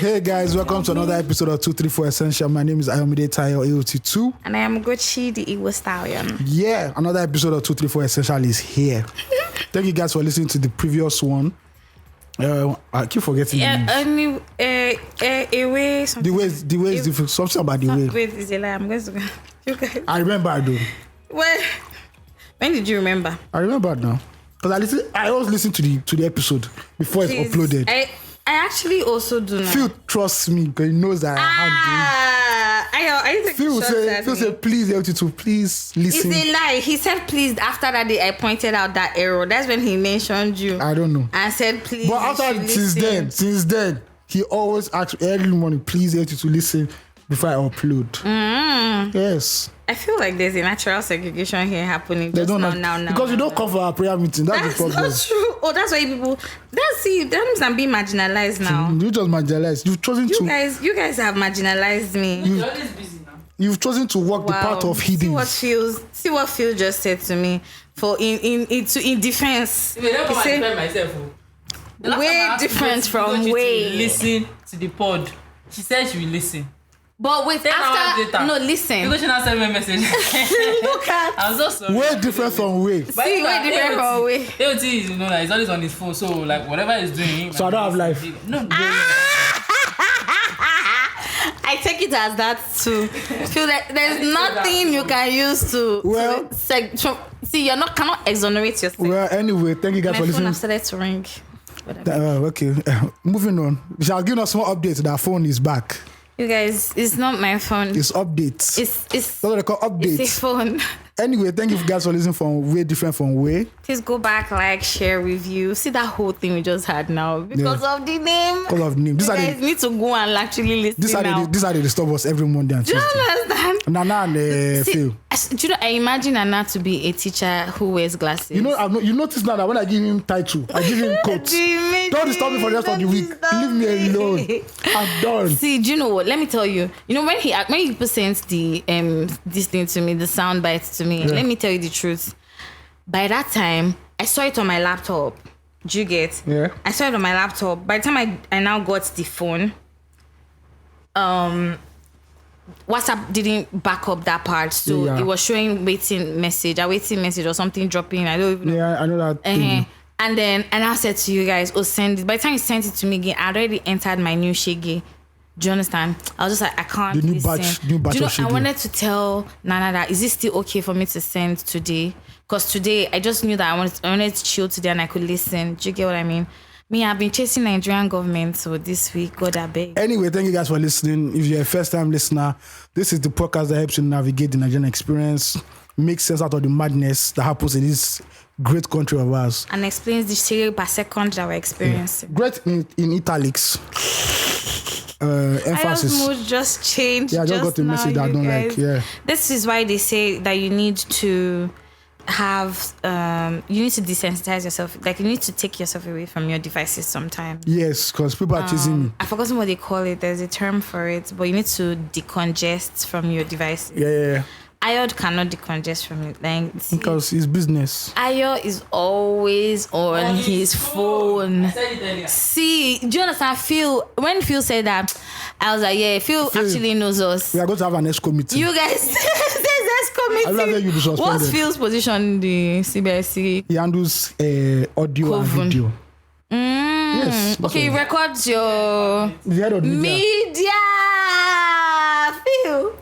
Hey guys, welcome to another episode of 234 Essential. My name is AOT2 and I am Ugochi, the Igbo stallion. Yeah, another episode of 234 Essential is here. Thank you guys for listening to the previous one. I keep forgetting the way something. The way is different. Something about the way. Wait, is a lie. I'm going to go. You guys. I remember I do. When did you remember? I remember now. Because I always listen to the episode before it's uploaded. I actually also do now. Phil trusts me because he knows that Phil said, please, AOT2, please listen. It's a lie. He said please after that day I pointed out that error. That's when he mentioned you. I don't know. And said please. But since then, he always asks early morning, please, AOT2, listen before I upload. Yes. I feel like there's a natural segregation here happening just now. Because you don't come for our prayer meeting. That's the problem. That's not true. Oh, that's why people. That means I'm being marginalized now. You just marginalized. You've chosen to. You guys have marginalized me. You're always busy now. You've chosen to walk the path of hidden. See what Phil just said to me. For in defense. Wait, let me defend myself. Way different from way. Listen to the pod. She said she will listen. But wait, listen. Because she now sent me a message. Look at. I'm so sorry. Way different from way. See, way different from way. AOT is, he's always on his phone, so like whatever he's doing. So I don't have life. No. I take it as that too. Feel that there's nothing you can use to. See, cannot exonerate yourself. Well, anyway, thank you guys for listening. My phone has started to ring. Okay, moving on. She has given us small updates that phone is back. You guys, it's not my phone. It's updates. It's that's what they call updates. It's a phone. Anyway, thank you guys for listening from way different from way. Please go back, like, share, review. See that whole thing we just had now because of the name. Because of the name. You guys need to go and actually listen. These are the disturb us every Monday and Tuesday. Do you understand? Nana and Phil. Do you know? I imagine Nana to be a teacher who wears glasses. You notice now that when I give him title, I give him coats. Don't disturb me for the rest of the week. Leave me alone. I'm done. See, do you know what? Let me tell you. When he presents the this thing to me, the sound bites to me. Yeah. Let me tell you the truth. By that time, I saw it on my laptop. Do you get? Yeah. I saw it on my laptop. By the time I now got the phone, WhatsApp didn't back up that part, so it was showing a waiting message or something dropping. I don't even know. Yeah, I know that. And then I said to you guys, send it. By the time you sent it to me again, I already entered my new shege. Do you understand? I was just like, I can't the new listen. batch of shege. I wanted to tell Nana that is it still okay for me to send today? Because today I just knew that I wanted to chill today and I could listen. Do you get what I mean? I've been chasing Nigerian government, so this week, God I beg. Anyway, thank you guys for listening. If you're a first-time listener, this is the podcast that helps you navigate the Nigerian experience, make sense out of the madness that happens in this great country of ours. And explains the shege per second that we're experiencing. Yeah. Great in italics. Emphasis. Mood just changed. Yeah, I just got a message that I don't like. Yeah. This is why they say that you need to have you need to desensitize yourself. Like you need to take yourself away from your devices sometimes. Yes, because people are chasing me. I've forgotten what they call it. There's a term for it, but you need to decongest from your devices. Yeah. Ayo cannot decongest from it. Because it's business. Ayo is always on his phone. I said it earlier. See, do you understand? When Phil said that, I was like, yeah, Phil actually knows us. We are going to have an ESCO meeting. You guys, there's ESCO meeting. What's Phil's position in the CBSC? He handles audio and video. Yes. Okay, he records your media. Phil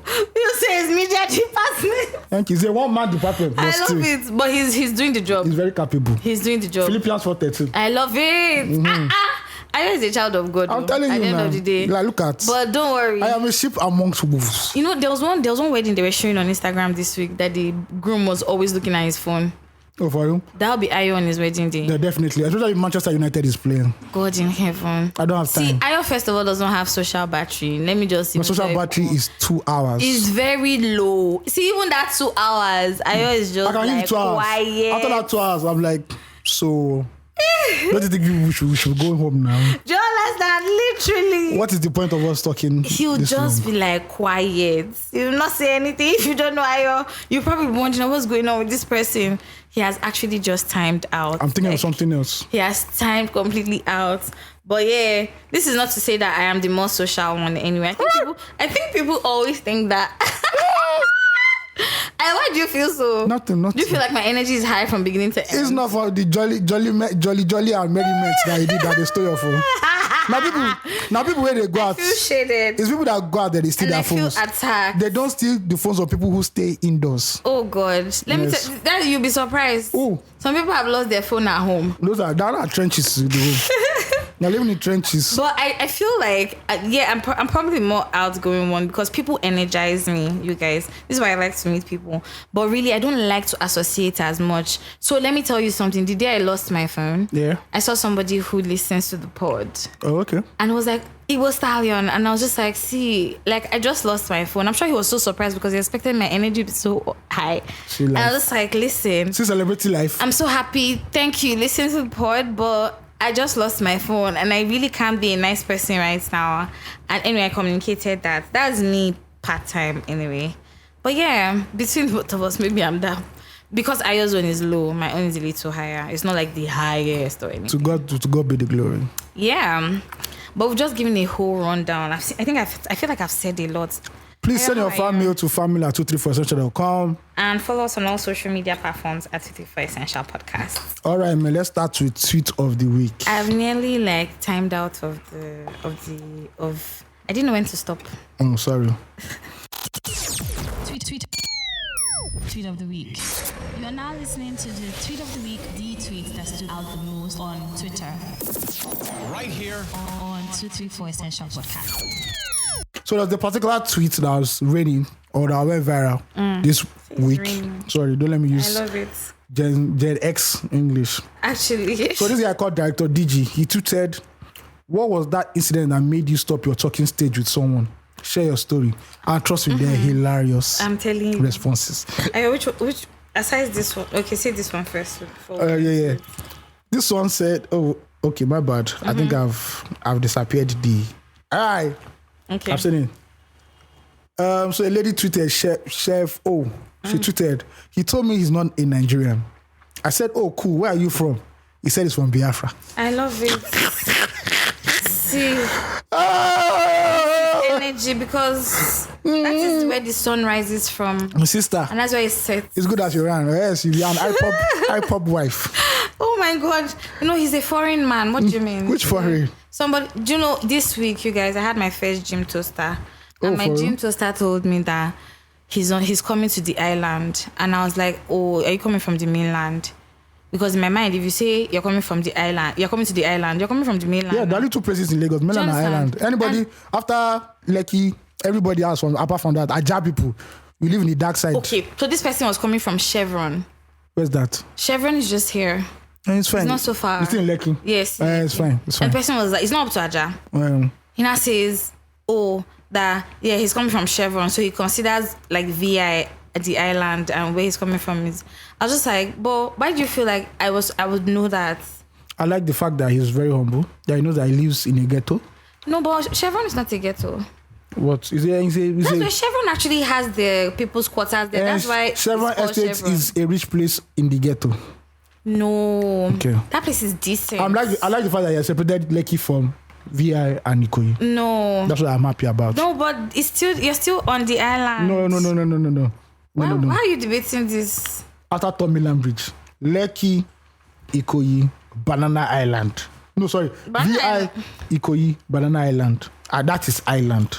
says media department. Thank you. He's a one-man department. I love it, but he's doing the job. He's very capable. He's doing the job. Philippians 4:13. I love it. Mm-hmm. I know he's a child of God. I'm telling you, at the end man. of the day. Like, look at. But don't worry. I am a sheep amongst wolves. There was one wedding they were showing on Instagram this week that the groom was always looking at his phone. Oh, for you? That'll be Ayo on his wedding day. Yeah, definitely. Especially if Manchester United is playing. God in heaven. I don't have time. See, Ayo first of all doesn't have social battery. Let me just see. My social battery is 2 hours. It's very low. See, even that 2 hours, Ayo is just like 2 hours. Quiet. After that 2 hours, I'm like, so... Don't you think we should go home now? Do you understand? Literally. What is the point of us talking? He'll just be like quiet. He'll not say anything. If you don't know Ayo, you're probably wondering what's going on with this person. He has actually just timed out. I'm thinking of something else. He has timed completely out. But yeah, this is not to say that I am the most social one anyway. I think people always think that. Why do you feel so? Nothing. Do you feel like my energy is high from beginning to end? It's not for the jolly and merriment that you did that they stole your phone. Now people where they go out. I feel shaded. It's people that go out there, they steal their phones. I feel attacked. They don't steal the phones of people who stay indoors. Oh God. Let me tell you, that you'll be surprised. Oh. Some people have lost their phone at home. Those are trenches in the home. They're living in trenches. But I feel like, I'm probably more outgoing one because people energize me, you guys. This is why I like to meet people. But really, I don't like to associate as much. So let me tell you something. The day I lost my phone, I saw somebody who listens to the pod. Oh, okay. And it was like, it was Stallion. And I was just like, see, like I just lost my phone. I'm sure he was so surprised because he expected my energy to be so high. And I was just like, listen. See celebrity life. I'm so happy. Thank you. Listen to the pod, but I just lost my phone and I really can't be a nice person right now. And anyway, I communicated that. That's me part-time anyway. But yeah, between both of us, maybe I'm down. Because Ayo's one is low, my own is a little higher. It's not like the highest or anything. To God be the glory. Yeah. But we've just given a whole rundown. I feel like I've said a lot. Please send your fan mail to family@234essential.com. And follow us on all social media platforms at 234 Essential Podcast. All right, man. Let's start with tweet of the week. I've nearly timed out of I didn't know when to stop. Oh, sorry. Tweet of the week. You are now listening to the tweet of the week, the tweet that stood out the most on Twitter. Right here on 234 Essential Podcast. So there's the particular tweet that was raining or that went viral this week. Raining. Sorry, don't let me use I love it. Gen X English. Actually. So this guy called Director DG. He tweeted, "What was that incident that made you stop your talking stage with someone? Share your story." And trust me, they're hilarious. I'm telling you. Responses. Which aside this one? Okay, say this one first. Yeah. This one said, "Oh, okay, my bad. I think I've disappeared the." Alright. Okay. I'm saying it. So a lady tweeted, Chef O. She tweeted, "He told me he's not a Nigerian." I said, "Oh, cool. Where are you from?" He said he's from Biafra. I love it. See. Energy, because that is where the sun rises from. My sister. And that's where it sets. It's good that you ran. Yes, you're an iPop wife. Oh my God. He's a foreign man. What do you mean? Which foreign? Somebody, do you know, this week, you guys, I had my first gym toaster. And my gym toaster told me that he's coming to the island. And I was like, oh, are you coming from the mainland? Because in my mind, if you say you're coming from the island, you're coming to the island, you're coming from the mainland. Yeah, there are only two places in Lagos, mainland and island. Anybody, after Lekki, everybody else, apart from that, Ajah people, we live in the dark side. Okay, so this person was coming from Chevron. Where's that? Chevron is just here. And it's fine. It's not so far. It's still in Lekki. Yes. It's fine. It's fine. And the person was like, it's not up to Ajah. He now says, he's coming from Chevron, so he considers like VI at the island and where he's coming from is. I was just like, but why do you feel like I would know that? I like the fact that he's very humble. That he knows that he lives in a ghetto. No, but Chevron is not a ghetto. What is That's why Chevron actually has the people's quarters there. That's why Chevron Estate is a rich place in the ghetto. No. Okay. That place is decent. I like the fact that you separated Lekki from VI and Ikoyi. No. That's what I'm happy about. No, but you're still on the island. No. Why are you debating this? After Tom Milan Bridge, Lekki, Ikoyi, Banana Island. No, sorry. VI, Ikoyi, Banana Island. That is island.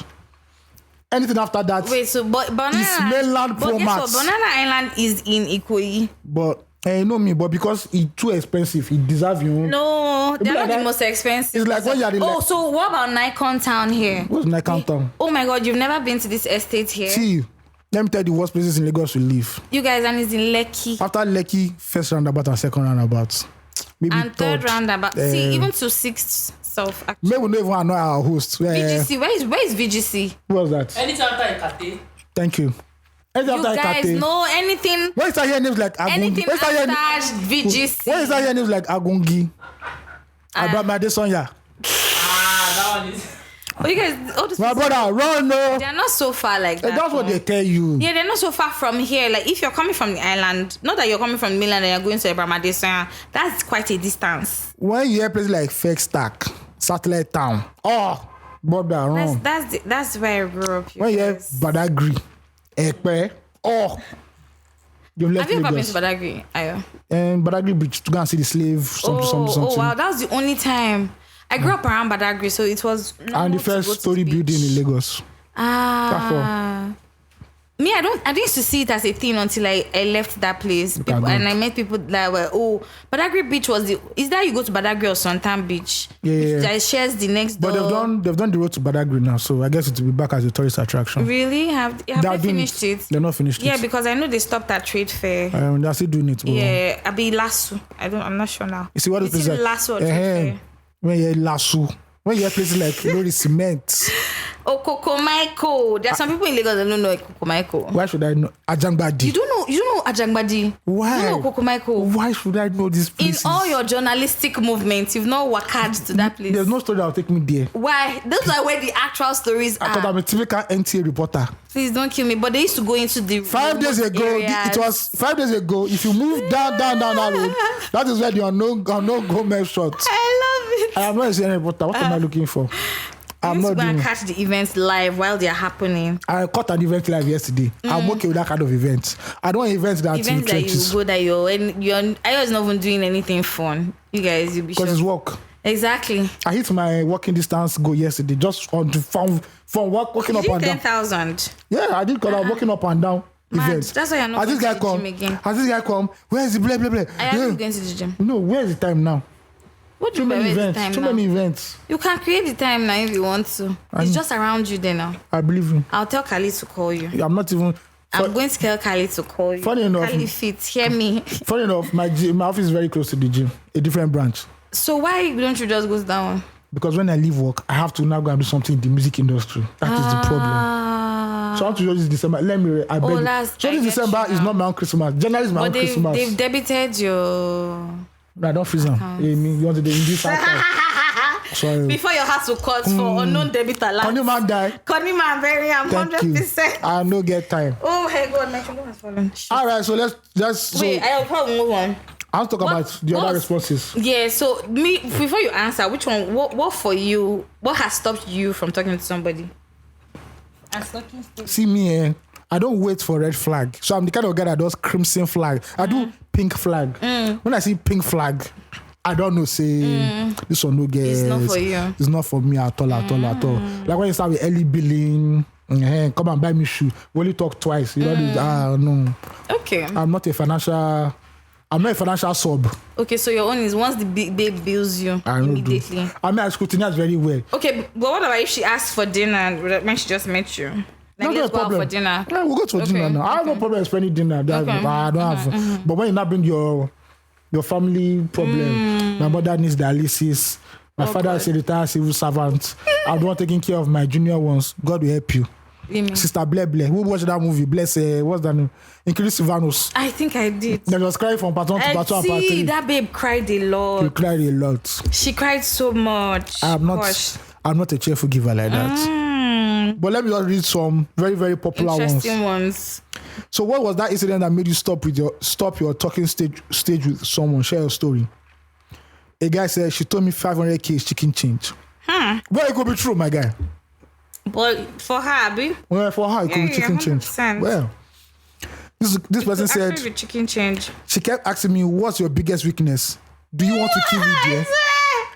Anything after that is mainland format. So Banana Island is in Ikoyi. But but because it's too expensive, it deserves your own. No, they're not the most expensive. It's like when you're so what about Nikon Town here? What's Nikon Town? Oh my God, you've never been to this estate here? See, let me tell you the worst places in Lagos to live. You guys, and it's in Lekki. After Lekki, first roundabout and second roundabout. Maybe and third roundabout. See, even to sixth self. Maybe we don't even annoy our host. VGC, where is VGC? What's that? Anytime after Ikate. Thank you. You guys know anything? When you start hearing names like Agungi, anything after VGC? When you start hearing names like Agungi, Abamade Sonya. That one is. Oh, you guys, all this my brother, run no. They're not so far like that. That's what they tell you. Yeah, they're not so far from here. Like if you're coming from the island, not that you're coming from the mainland and you're going to Abamade Sonya, that's quite a distance. When you hear places like Fake Stack, Satellite town. Oh, border wrong. That's where I grew up. When you have guys. Badagry, Ekpe, oh. You've left Have you ever been Lagos. to Badagry? Ayo. And Badagry Beach to go and see the slave, something. Oh wow, that was the only time. I grew up around Badagry, so it was. And the first story building in Lagos. Me, I didn't used to see it as a thing until I left that place. People, and I met people that were, Badagry Beach was is that you go to Badagry or Suntan Beach? Yeah. That shares the next door. But they've done the road to Badagry now, so I guess it will be back as a tourist attraction. Really? Have they finished it? They're not finished it. Yeah, because I know they stopped at Trade Fair. They're still doing it. Yeah, Abi Lasso. I'm not sure now. You see what it is like? Lasso or Trade Fair? When you're Lasso. When you have places like Lori Cement. Coco Michael. There are some people in Lagos that don't know Coco Michael. Why should I know Ajangbadi? You don't know Ajangbadi? Why? You don't know Coco Michael? Why should I know this place? In all your journalistic movements, you've not worked hard to that place. There's no story that will take me there. Why? Those are where the actual stories I thought are. I'm a typical NTA reporter. Please don't kill me. But they used to go into the 5 days ago, areas. it was 5 days ago. If you move down that road, that is where the unknown go make shots. I love it. I am not a CNN reporter. What am I looking for? I'm You not used to go and doing. catch the events live while they are happening. I caught an event live yesterday. I'm okay with that kind of event. I don't want events that are Events that you trenches go that I was not even doing anything fun. You guys, you'll be because it's sure. work. Exactly. I hit my walking distance goal yesterday just on the from work walking up You and did down. 10,000. Yeah, I did because I was walking up and down Mad. events. That's why you're not As this going guy to the come, gym again. as this guy come, where's the blah blah blah? I am Yeah. going to the gym. No, where's the time now? What do Too you many mean events. time Too now? many events. You can create the time now if you want to. It's just around you there now. I believe you. I'll tell Kali to call you. I'm not even. I'm going to tell Kali to call you. Funny enough- Kali fit, hear me. Funny enough, my office is very close to the gym, a different branch. So why don't you just go down? Because when I leave work, I have to now go and do something in the music industry. That is the problem. So I have to do this December. Let me. I beg you. that's- So I this get December you is now. not my own Christmas. January is my own But Christmas. they've debited your... No, I don't freeze them. Hey, me, you want to do in this house? Sorry. Before your heart will cut for unknown debit alert. Connie man die. Connie man bury am Thank you. 100%. I no get time. Oh my God, my sugar has fallen. All right, so let's. Wait, So I'll probably move on. I'll talk about the other responses. Yeah, so me before you answer, which one? What for you? What has stopped you from talking to somebody? See me, I don't wait for red flag. So I'm the kind of guy that does crimson flag. I do pink flag. When I see pink flag, I don't know. Say this one no get. It's not for you. It's not for me at all. Like when you start with early billing, come and buy me shoe. We only talk twice. You know, no. Okay. I'm not a financial sub. Okay, so your own is once the big babe bills you I don't immediately. do. I mean, I scrutinize very well. Okay, but what about if she asks for dinner when she just met you? Like, Not let's a go out problem. for dinner. Yeah, we'll go to dinner now. I have no problem spending dinner. I don't have. But when you not bring your family problem, my mother needs dialysis. My father is a retired civil servant. I'm the one taking care of my junior ones. God will help you. Amen. Sister Blair. Who watched that movie? Bless. What's that name? Increase Silvanus. I think I did. That was crying from part 1 to I part 2 and part 3. see that babe cried a lot. He cried a lot. She cried so much. I'm Gosh. not a cheerful giver like that. But let me just read some very, very popular ones. Interesting ones. So what was that incident that made you stop your talking stage with someone? Share your story. A guy said she told me 500k is chicken change. Well, it could be true, my guy. But for her, Abi, Well, for her, it could be chicken change. 100%. Well, this person said actually with chicken change. she kept asking me, "What's your biggest weakness? Do you want to kill me, dear?"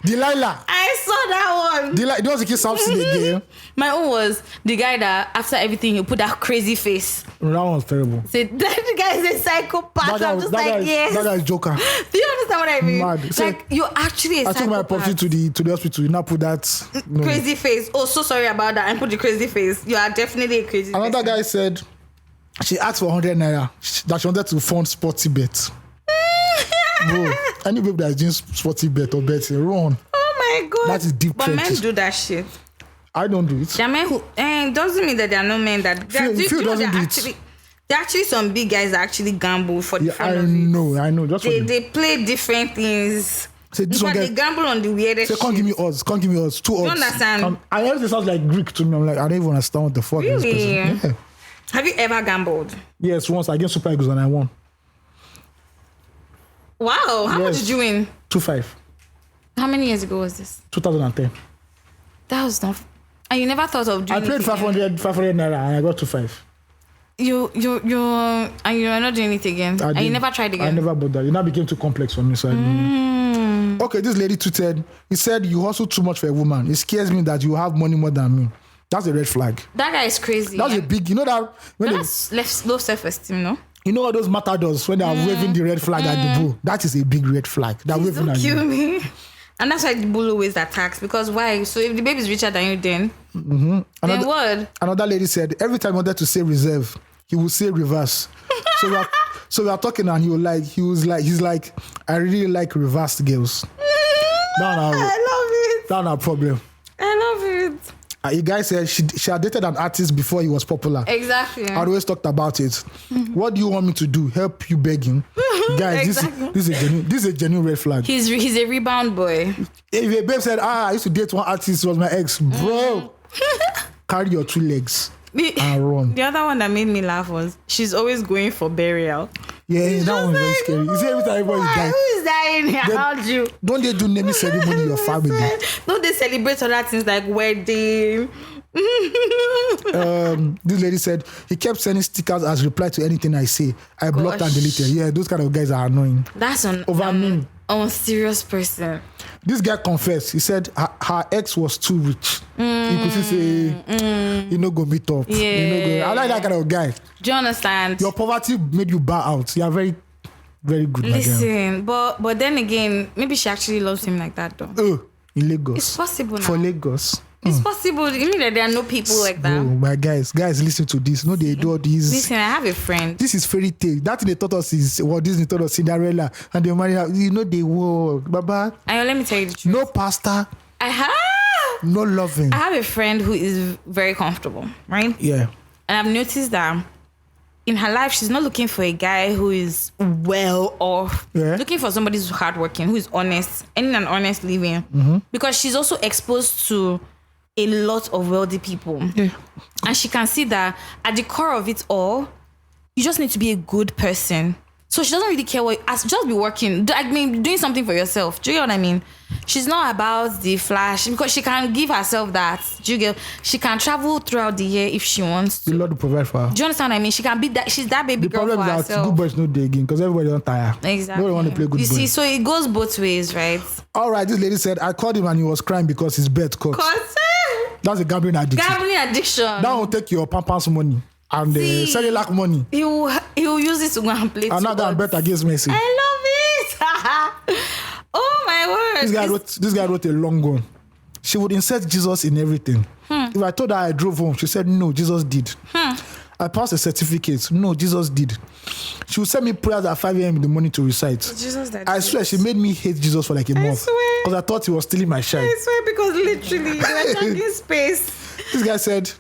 Delilah. I saw that one. Delilah, do you want to kill Samson again? My own was the guy that after everything he put that crazy face. That one was terrible. Said that the guy is a psychopath. I'm just like, yes. That guy is Joker. Do you understand what I mean? Mad. So, Like you're actually a I took my property psychopath. to the hospital. You now put that. No. Crazy face. Oh, so sorry about that. And put the crazy face. You are definitely a crazy Another face. guy said she asked for 100 naira that she wanted to fund sporty bet. Bro, any babe that is doing sporty bet or betting, run. Oh my God. That is deep But men trenches. do that shit. I don't do it. There are men who doesn't mean that there are no men that Phil doesn't do it. there are actually some big guys that actually gamble for the Yeah, fun I of it. know. Just for They play different things. Say In this one fact, guy. they gamble on the weirdest Say, can't give me shit. odds. Can't give me odds. 2 odds. understand? I heard it sounds like Greek to me. I'm like, I don't even understand what the fuck is this Really? person. Yeah. Have you ever gambled? Yes, once against Super Eagles and I won. Wow, how much Yes. did you win? 2-5. How many years ago was this? 2010. That was not. And you never thought of doing I paid it again? 500 naira and I got to 5. You and you're not doing it again. And you never tried again. I never bothered. It now became too complex for me, so I didn't. Okay, this lady tweeted. He said, "You hustle too much for a woman. It scares me that you have money more than me." That's a red flag. That guy is crazy. That's a big. You know that when that's low self-esteem, no? you know all those matadors when they are waving the red flag at the bull. That is a big red flag. They're waving Don't at kill you. me. And that's why the bull always attacks. Because why? So if the baby is richer than you, then then what? Another lady said every time he wanted to say reserve, he would say reverse. So we are talking and he's like, I really like reversed girls. I love it. That's our problem. I love it. A guy said she had dated an artist before he was popular. Exactly. I always talked about it. What do you want me to do? Help you begging? Guys, Exactly. this is a genuine red flag. He's a rebound boy. If a babe said, I used to date one artist, was my ex, bro, carry your 2 legs and run. The other one that made me laugh was she's always going for burial. Yeah, that one's very scary. You see, every time everybody's dying. Who is dying around you? Don't they do naming ceremony in your family? Don't they celebrate other things like wedding? This lady said he kept sending stickers as reply to anything I say. I blocked and deleted. Yeah, those kind of guys are annoying. That's an serious person. This guy confessed. He said her ex was too rich. You could say, you know, go meet up. Yeah. I like that kind of guy. Do you understand? Your poverty made you bow out. You are very, very good. Listen, but then again, maybe she actually loves him like that though. Oh, in Lagos. It's possible now. For Lagos. It's possible. You mean that there are no people like that? Oh, my guys, listen to this. No, they do all these. Listen, I have a friend. This is fairy tale. That thing they taught us is what Disney taught us Cinderella, and they marry her. You know they war, Baba. Let me tell you the truth. No pasta. No loving. I have a friend who is very comfortable, right? Yeah. And I've noticed that in her life, she's not looking for a guy who is well off. Yeah. Looking for somebody who's hardworking, who is honest, and in an honest living. Because she's also exposed to a lot of wealthy people. Yeah. And she can see that at the core of it all, you just need to be a good person. So she doesn't really care just be working. Doing something for yourself. Do you get what I mean? She's not about the flash because she can give herself that. Do you get? She can travel throughout the year if she wants to. The Lord will provide for her. Do you understand what I mean? She can be that. She's that baby The girl problem for is that herself. good boys no digging because everybody don't tire. Exactly. Nobody want to play good boy. You see, so it goes both ways, right? All right, this lady said I called him and he was crying because his bet cut. That's a gambling addiction. Gambling addiction. That will take your pampers money and the Celilac money. He will use it to go and play. I'm not gonna bet against Messi. I love it. Oh my word. This guy wrote a long one. She would insert Jesus in everything. If I told her I drove home, she said no, Jesus did. I passed a certificate. No, Jesus did. She would send me prayers at 5 a.m. in the morning to recite. Jesus that I swear, she made me hate Jesus for like a month. swear. Because I thought he was stealing my shine. I swear, because literally they were taking space. This guy said,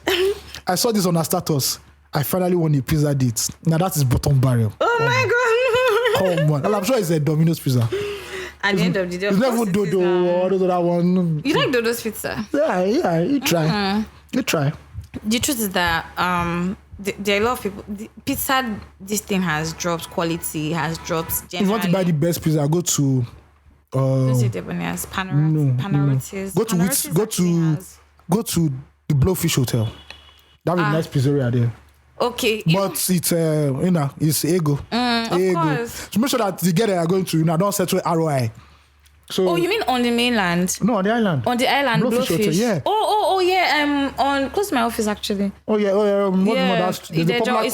I saw this on her status. I finally won a pizza date. Now that is bottom barrel. Oh my God. Come on. And I'm sure it's a Domino's pizza. At the end of the day, It's never Dodo or those other one. You like Dodo's pizza? Yeah, you try. You try. The truth is that there are a lot of people. The pizza, this thing has dropped. Quality has dropped. If you want to buy the best pizza, go to. Is it Debonair's Panarottis? Go to the Blowfish Hotel. That would be a nice pizzeria there. Okay. But it's it's ego. Of course. So make sure that the get there are going to don't settle ROI. So you mean on the mainland? No, on the island. On the island, Blowfish Hotel, yeah. Oh yeah. On close to my office actually. It's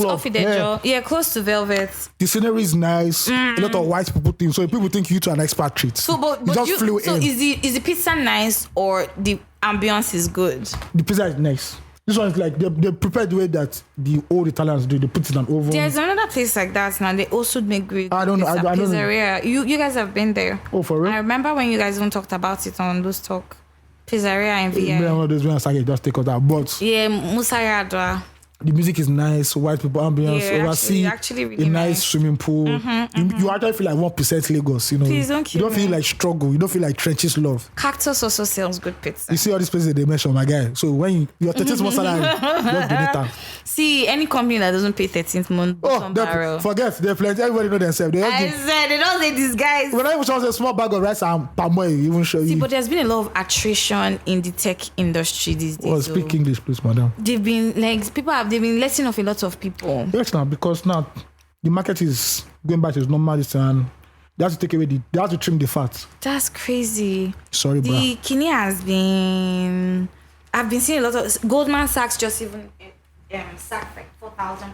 off Idejo. Yeah, close to Velvet. The scenery is nice. A lot of white people think. So people think you to an expatriate. So, but you just flew in. Is the pizza nice or the ambience is good? The pizza is nice. This one is like they prepared the way that the old Italians do. They put it in an oven. There's another place like that now. They also make great. I don't know. I don't know. You guys have been there. Oh, for real? I remember when you guys even talked about it on those talk. Pizzeria in VI. One of those ones I just take us out. But yeah, Musayadwa. The music is nice, white people ambience, oversee actually really a nice swimming pool. You actually feel like 1% Lagos, you know. Please don't kill you don't feel like struggle, you don't feel like trenches love. Cactus also sells good pizza. You see all these places they mention, my guy. So when your 30th month salary, just donate them. See, any company that doesn't pay 13th month bottom barrel. Forget, they're plenty. Everybody know themselves. I said, they don't say these guys. When I even show a small bag of rice and palm oil, even show See, you. but there's been a lot of attrition in the tech industry these days. Well, speak English, please, madam. They've been they've been letting off a lot of people. Yes, now, because now the market is going back to its normal and they have to take away they have to trim the fat. That's crazy. Sorry, bro. The Kini has been. I've been seeing a lot of Goldman Sachs just even sacked like 4,000.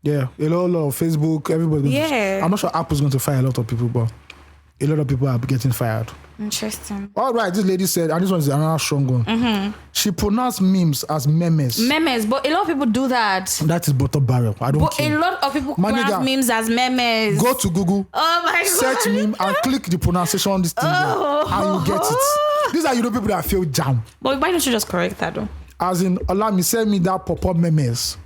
Yeah, a lot of Facebook, everybody. Yeah. I'm not sure Apple's going to fire a lot of people, but a lot of people are getting fired. Interesting. All right, this lady said, and this one is another strong one. Mm-hmm. She pronounced memes as memes. Memes, but a lot of people do that. That is bottom barrel. I don't But care. a lot of people My pronounce nigga, memes as memes. Go to Google, Oh my god. search meme, and click the pronunciation on this thing there, and you get it. These are people that feel jam. But why don't you just correct that though? As in, Olami, send me that pop-up memes.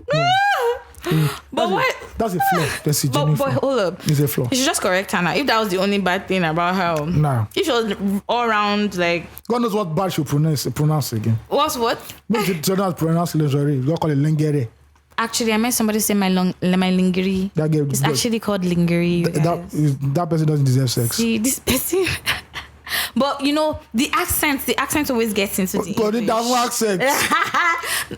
But why? That's a flaw. That's a But genuine boy, flaw. hold up. It's a flaw. You should just correct her now. If that was the only bad thing about her, Nah. if she was all around like God knows what bad she pronounce again. what's what? No, she don't pronounce lingerie. You call it lingere. Actually, I met somebody say my lingerie. That girl, It's actually called lingerie. You guys. that person doesn't deserve sex. See this person. But you know the accent always gets into the But it English. doesn't accent.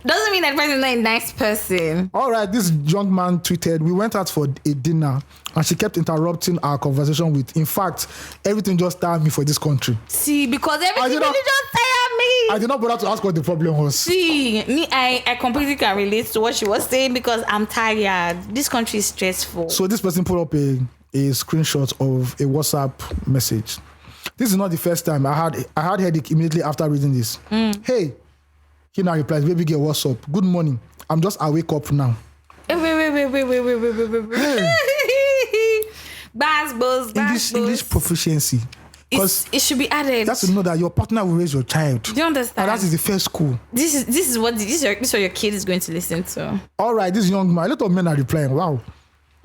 Doesn't mean that person is not a nice person. All right, this young man tweeted, we went out for a dinner and she kept interrupting our conversation with, in fact, everything just tired me for this country. See, because everything did not- really just tired me. I did not bother to ask what the problem was. See, I completely can relate to what she was saying because I'm tired. This country is stressful. So this person put up a screenshot of a WhatsApp message. This is not the first time. I had headache immediately after reading this. Hey, he now replies, baby girl, what's up? Good morning. I'm just awake up now. Wait. Buzz. English proficiency. Because It should be added. that's to know that your partner will raise your child. Do you understand? And that is the first school. This is what your kid is going to listen to. All right, this young man, a lot of men are replying, wow.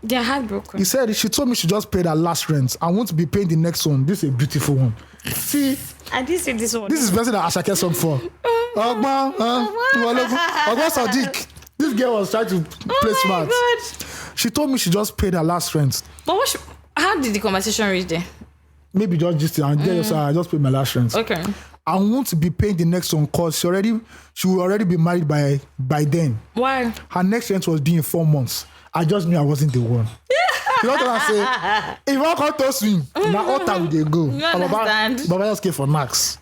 They're heartbroken. He said she told me she just paid her last rent. I want to be paying the next one. This is a beautiful one. See, I did say this one. this is the person that Ashake song for. Ogba Sadiq. This girl was trying to play smart. Oh my god. She told me she just paid her last rent. But how did the conversation reach there? Maybe just and I just paid my last rent. Okay. I want to be paying the next one because she will already be married by then. Why? Her next rent was due in 4 months. I just knew I wasn't the one. You know what I say? If I come to swim, now all time they go. You understand? Baba just came for Max.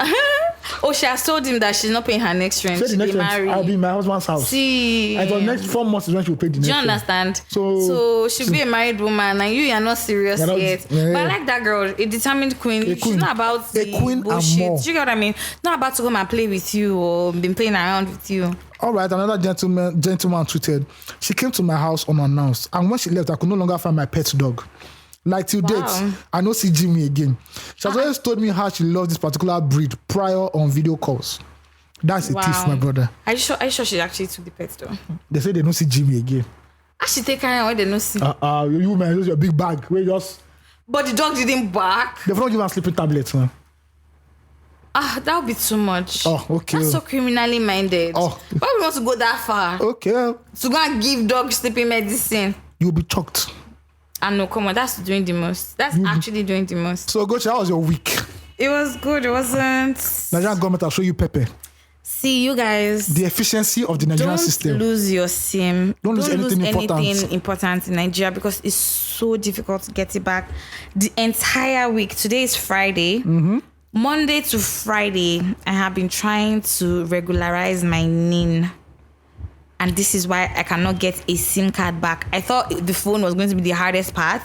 Oh, she has told him that she's not paying her next rent. Say the She'll next be rent, married. I'll be in my husband's house. See. And for the next 4 months is when she will pay the next Do you rent. understand? So she'll be a married woman and you are not serious You're not- yet. yeah. But I like that girl, a determined queen. A queen. She's not about A the queen and bullshit. more. Do you get what I mean? Not about to come and play with you or been playing around with you. All right, another gentleman tweeted, she came to my house unannounced, and when she left, I could no longer find my pet dog. Like till date, I no see Jimmy again. She has always told me how she loves this particular breed prior on video calls. That's a thief, my brother. Are you sure she actually took the pet though? They say they don't see Jimmy again. I should take her when they don't see. You man, use your big bag. Where just But the dog didn't bark. they don't give her sleeping tablets, man. That would be too much. Oh, okay. That's so criminally minded. Oh. Why we want to go that far? Okay, To go and give dog sleeping medicine? you'll be shocked. No, come on, that's doing the most. That's actually doing the most. So, Ugochi, how was your week? It was good. It wasn't. Nigerian government will show you pepper. See, you guys. The efficiency of the Nigerian Don't system. lose your SIM. Don't lose anything important in Nigeria because it's so difficult to get it back. The entire week. Today is Friday. Mm-hmm. Monday to Friday, I have been trying to regularize my NIN. And this is why I cannot get a SIM card back. I thought the phone was going to be the hardest part,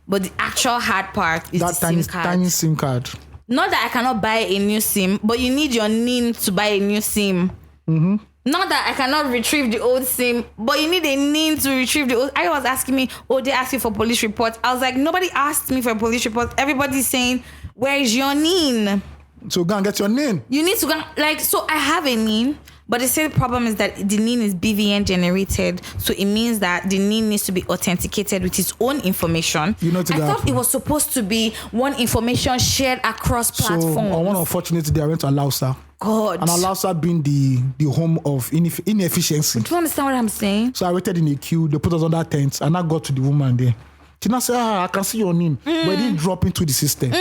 but the actual hard part is That the SIM card. tiny SIM card. Not that I cannot buy a new SIM, but you need your NIN to buy a new SIM. Mm-hmm. Not that I cannot retrieve the old SIM, but you need a NIN to retrieve the old. I was asking me, they asked you for police report. I was like, nobody asked me for a police report. Everybody's saying, where is your NIN? So go and get your name. You need to go, so I have a NIN, but the same problem is that the NIN is BVN generated. So it means that the NIN needs to be authenticated with its own information. I thought it was supposed to be one information shared across platforms. So on one unfortunate day, I went to Alausa. God. And Alausa being the home of inefficiency. Do you understand what I'm saying? So I waited in a queue. They put us under tents, and I got to the woman there. Tina said, I can see your name, but it didn't drop into the system.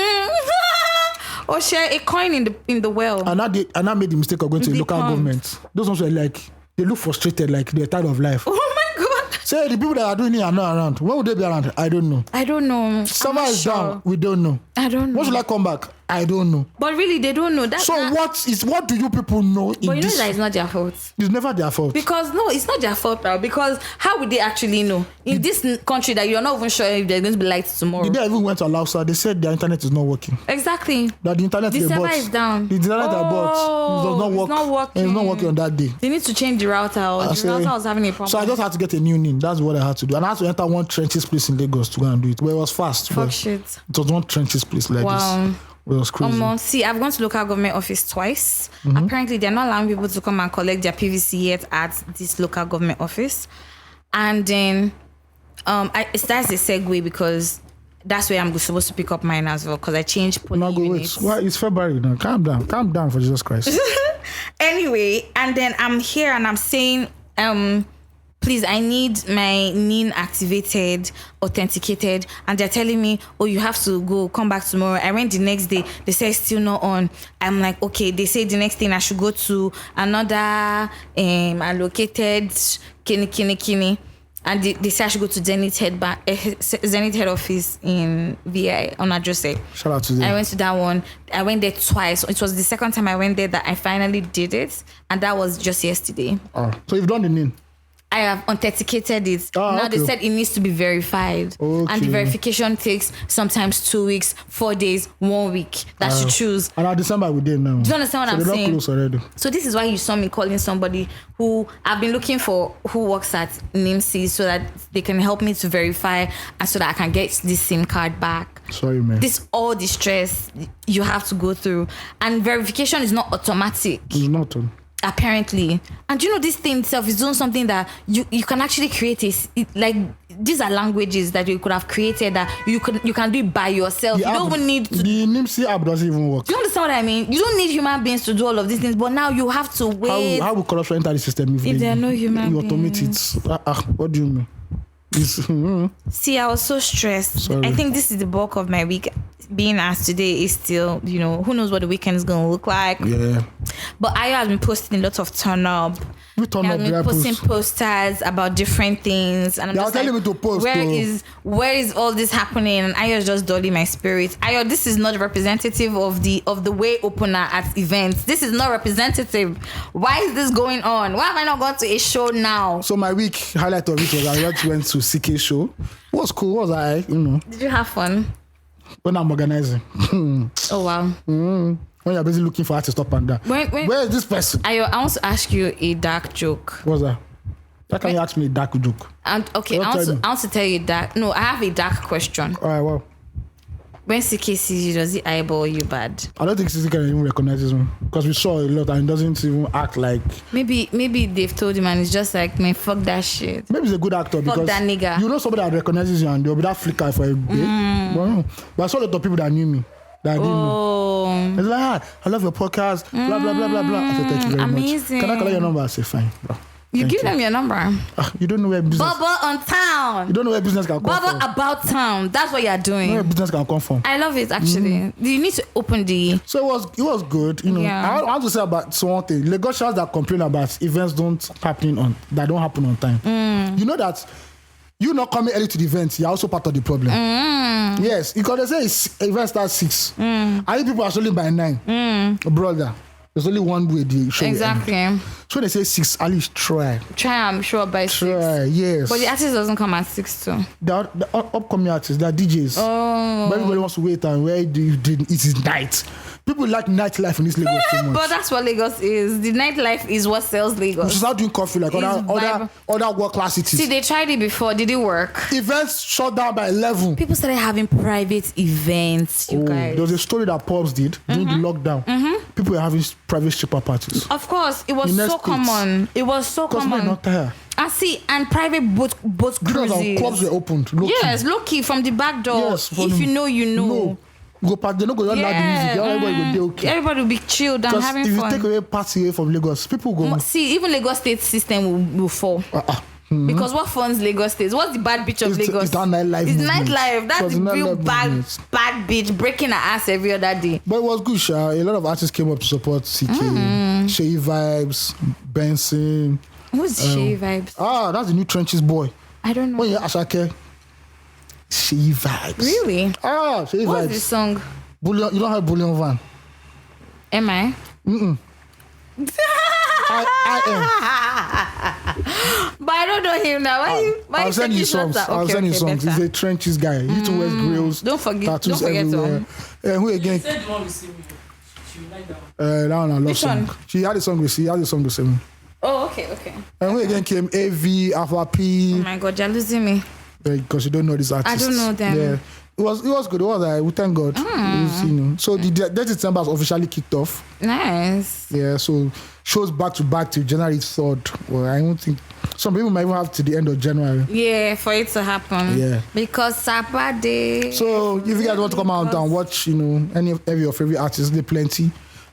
Or share a coin in the well. And I made the mistake of going to the local government. Those ones were like, they look frustrated, like they're tired of life. Oh my God. Say the people that are doing it are not around. When would they be around? I don't know. Summer is down. We don't know. I don't know. When should I come back? I don't know. But really, they don't know. What do you people know in but you this? know that it's not their fault. It's never their fault. Because no, it's not their fault, bro. Because how would they actually know in this country that you're not even sure if there's going to be light tomorrow? The day I even went to Alausa, they said their internet is not working. Exactly. That the internet The they server bought is down. The internet they bought does not work. It's not working. And it's not working on that day. They need to change the router. Or the router was having a problem. So I just had to get a new name. That's what I had to do. And I had to enter one trenches place in Lagos to go and do it. But it was fast. Fuck shit. It was one trenches place like this. It was crazy. See, I've gone to local government office twice. Apparently, they're not allowing people to come and collect their PVC yet at this local government office. And then that's a segue because that's where I'm supposed to pick up mine as well because I changed polling units. Why? It's February now. Calm down for Jesus Christ. Anyway, and then I'm here and I'm saying, please, I need my NIN activated, authenticated, and they're telling me, oh, you have to come back tomorrow. I went the next day, they say it's still not on. I'm like, okay, they say the next thing I should go to another allocated kini. And they say I should go to Zenith head office in VI on Adjose. Shout out to them. I went to that one. I went there twice. It was the second time I went there that I finally did it. And that was just yesterday. Oh, so you've done the NIN? I have authenticated it. Now they said it needs to be verified. Okay. And the verification takes sometimes 2 weeks, 4 days, 1 week that you choose. And at December we did now. Do you understand what I'm saying? They're not close already. So this is why you saw me calling somebody who I've been looking for who works at NIMC so that they can help me to verify and so that I can get this SIM card back. Sorry, man. All the stress you have to go through. And verification is not automatic. It's not. Apparently. And you know, this thing itself is doing something that you can actually create these are languages that you could have created that you can do it by yourself. You don't even need to. The NIMC app doesn't even work. Do you understand what I mean? You don't need human beings to do all of these things, but now you have to wait. How will corruption enter the system if there are no human beings? You automate it. What do you mean? See, I was so stressed. Sorry. I think this is the bulk of my week. Being as today is still, who knows what the weekend is going to look like. Yeah. But Ayo has been posting a lot of turn up. He has been posting posters about different things. And I'm just telling me to post. Where is all this happening? And Ayo is just dulling my spirit. Ayo, this is not representative of the way opener at events. This is not representative. Why is this going on? Why have I not gone to a show now? So my week highlight of it was I went to CK show. It was cool. What was I? Did you have fun? When I'm organizing. Oh wow. When you're busy looking for artists up and down. Where is this person? I want to ask you a dark joke. What's that? How can you ask me a dark joke? Okay, I want to tell you that. No, I have a dark question. All right, well. When CK sees you, does he eyeball you bad? I don't think CK can even recognize him because we saw a lot and he doesn't even act like. Maybe they've told him and it's just like, man, fuck that shit. Maybe he's a good actor because that nigga. You know somebody that recognizes you and there'll be that flicker for a day. But I saw a lot of people that knew me. That I didn't know. It's like, I love your podcast, blah, blah, blah, blah, blah. I said, thank you very much. Can I collect your number? I said, fine, bro. You give them your number. You don't know where business. Bubble on town. You don't know where business can come from. Bubble about town. That's what you're doing. You know where business can come from. I love it actually. You need to open the. So it was good. Yeah. I want to say about one thing. Lagosians that complain about events don't happen on time. You know that you not coming early to the event. You're also part of the problem. Yes, because they say event starts 6. And you people are only by 9. Brother. There's only one way the show exactly. End. So they say 6, at least try. I'm sure by 6. Try, yes. But the artist doesn't come at 6 too. The upcoming artists, they're DJs. But everybody wants to wait and where do you did it is night. People like nightlife in this Lagos too much. But that's what Lagos is. The nightlife is what sells Lagos. We should start doing coffee like other world class cities. See, they tried it before. Did it work? Events shut down by 11. People started having private events, you guys. There was a story that Pops did during the lockdown. People were having private stripper parties. Of course, it was so common. It was so common. Because not tired. And private boat cruises. Clubs were opened. Yes, low key from the back door. Yes, if you know, you know. Go party, they don't go loud the music. Everybody go there, okay. Everybody will be chilled and having if fun. you take away party away from Lagos, people go. See, even Lagos State system will fall. Because what funds Lagos State? What's the bad bitch of Lagos? It's that nightlife. It's nightlife. That's the real bad bitch breaking her ass every other day. But it was good, Sha. A lot of artists came up to support CK. Shege Vibes, Benson. Who's Shege Vibes? That's the new Trenches boy. I don't know. Oh yeah, Ashake. Shege Vibes. Really? Shege Vibes. What's the song? Bullion. You don't have Bullion Van. Am I? I am. But I don't know him now. Why I'll send you songs. I'll send you songs. He's a Trenches guy. He used to wear grills. Don't forget tattoos everywhere. Who again? She said the one with Simi. She would like that That one. one I love Which song. one? She had a song with Simi. Oh, okay. And who again came? AV, Alpha P. Oh my God, you're losing me. Because you don't know these artists. I don't know them. Yeah. It was good. It was we thank God. So the Dirty December has officially kicked off. Nice. Yeah, so shows back to back to January 3rd. Well, I don't think some people might even have to the end of January. Yeah, for it to happen. Yeah. Because Saturday. So if you guys want to come out and watch, any of your favorite artists, there plenty.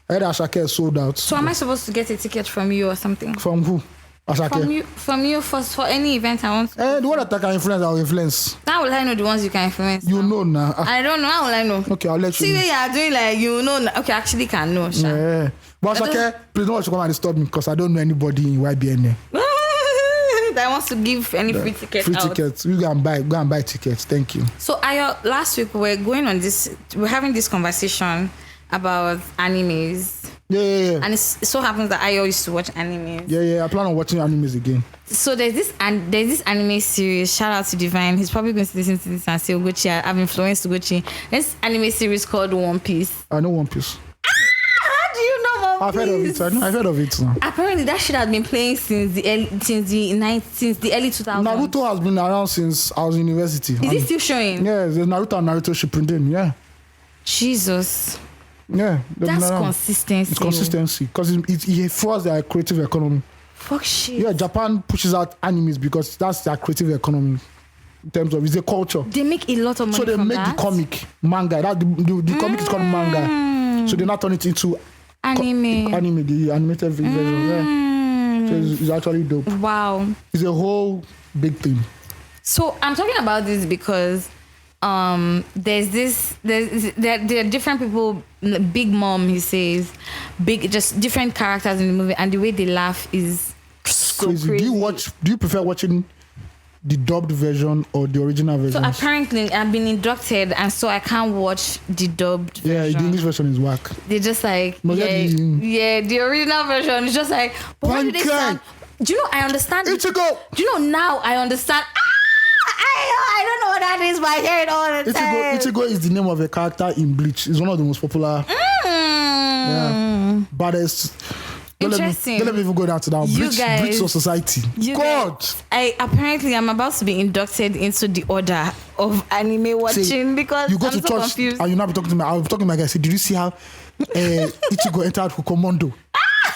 I heard Ashake is sold out. So am I supposed to get a ticket from you or something? From who? Ashake. From you for any event I want. The one that I can influence, I'll influence. How will I know the ones you can influence? You know now. I don't know. How will I know? Okay, I'll let you See, know. you are doing like okay, I actually can know. Sha. Yeah. But Ashake, please don't want to come and disturb me because I don't know anybody in YBN. That wants to give any free tickets. Free tickets. You go and buy tickets. Thank you. So last week we're having this conversation about animes. Yeah. And it so happens that I used to watch animes. Yeah. I plan on watching animes again. So there's this anime series. Shout out to Divine. He's probably going to listen to this and say, Ugochi, I've influenced Ugochi. This anime series called One Piece. I know One Piece. How do you know One Piece? I've heard of it. I've heard of it now. Apparently that shit has been playing since the early 2000s. Naruto has been around since I was in university. Is it still showing? Yeah, there's Naruto and Naruto Shippuden. Yeah. Jesus. Yeah. That's consistency. It's consistency because it fuels their creative economy. Fuck shit. Yeah, Japan pushes out animes because that's their creative economy. In terms of it's a culture. They make a lot of money. So they from make that. the comic manga. That the comic is called manga. So they now turn it into anime. The animated version. Yeah. So it's actually dope. Wow. It's a whole big thing. So I'm talking about this because there are different people. Big Mom, he says, just different characters in the movie, and the way they laugh is so crazy. Do you prefer watching the dubbed version or the original version? So apparently I've been inducted, and so I can't watch the dubbed version. Yeah, the English version is whack. They're just like, No, the original version is just like, but why do they sound? Do you know, I understand. Ichigo! Do you know, now I understand. I don't know what that is, but I hear it all the time. Ichigo is the name of a character in Bleach. It's one of the most popular. Yeah. Baddest. Interesting. Don't let me even go down to that. Bleach or Society. God! Apparently I'm about to be inducted into the order of anime watching because you go I'm to so church confused. and you'll not be talking to me. I'll be talking to my guy. Say, did you see how Ichigo entered Kokomondo?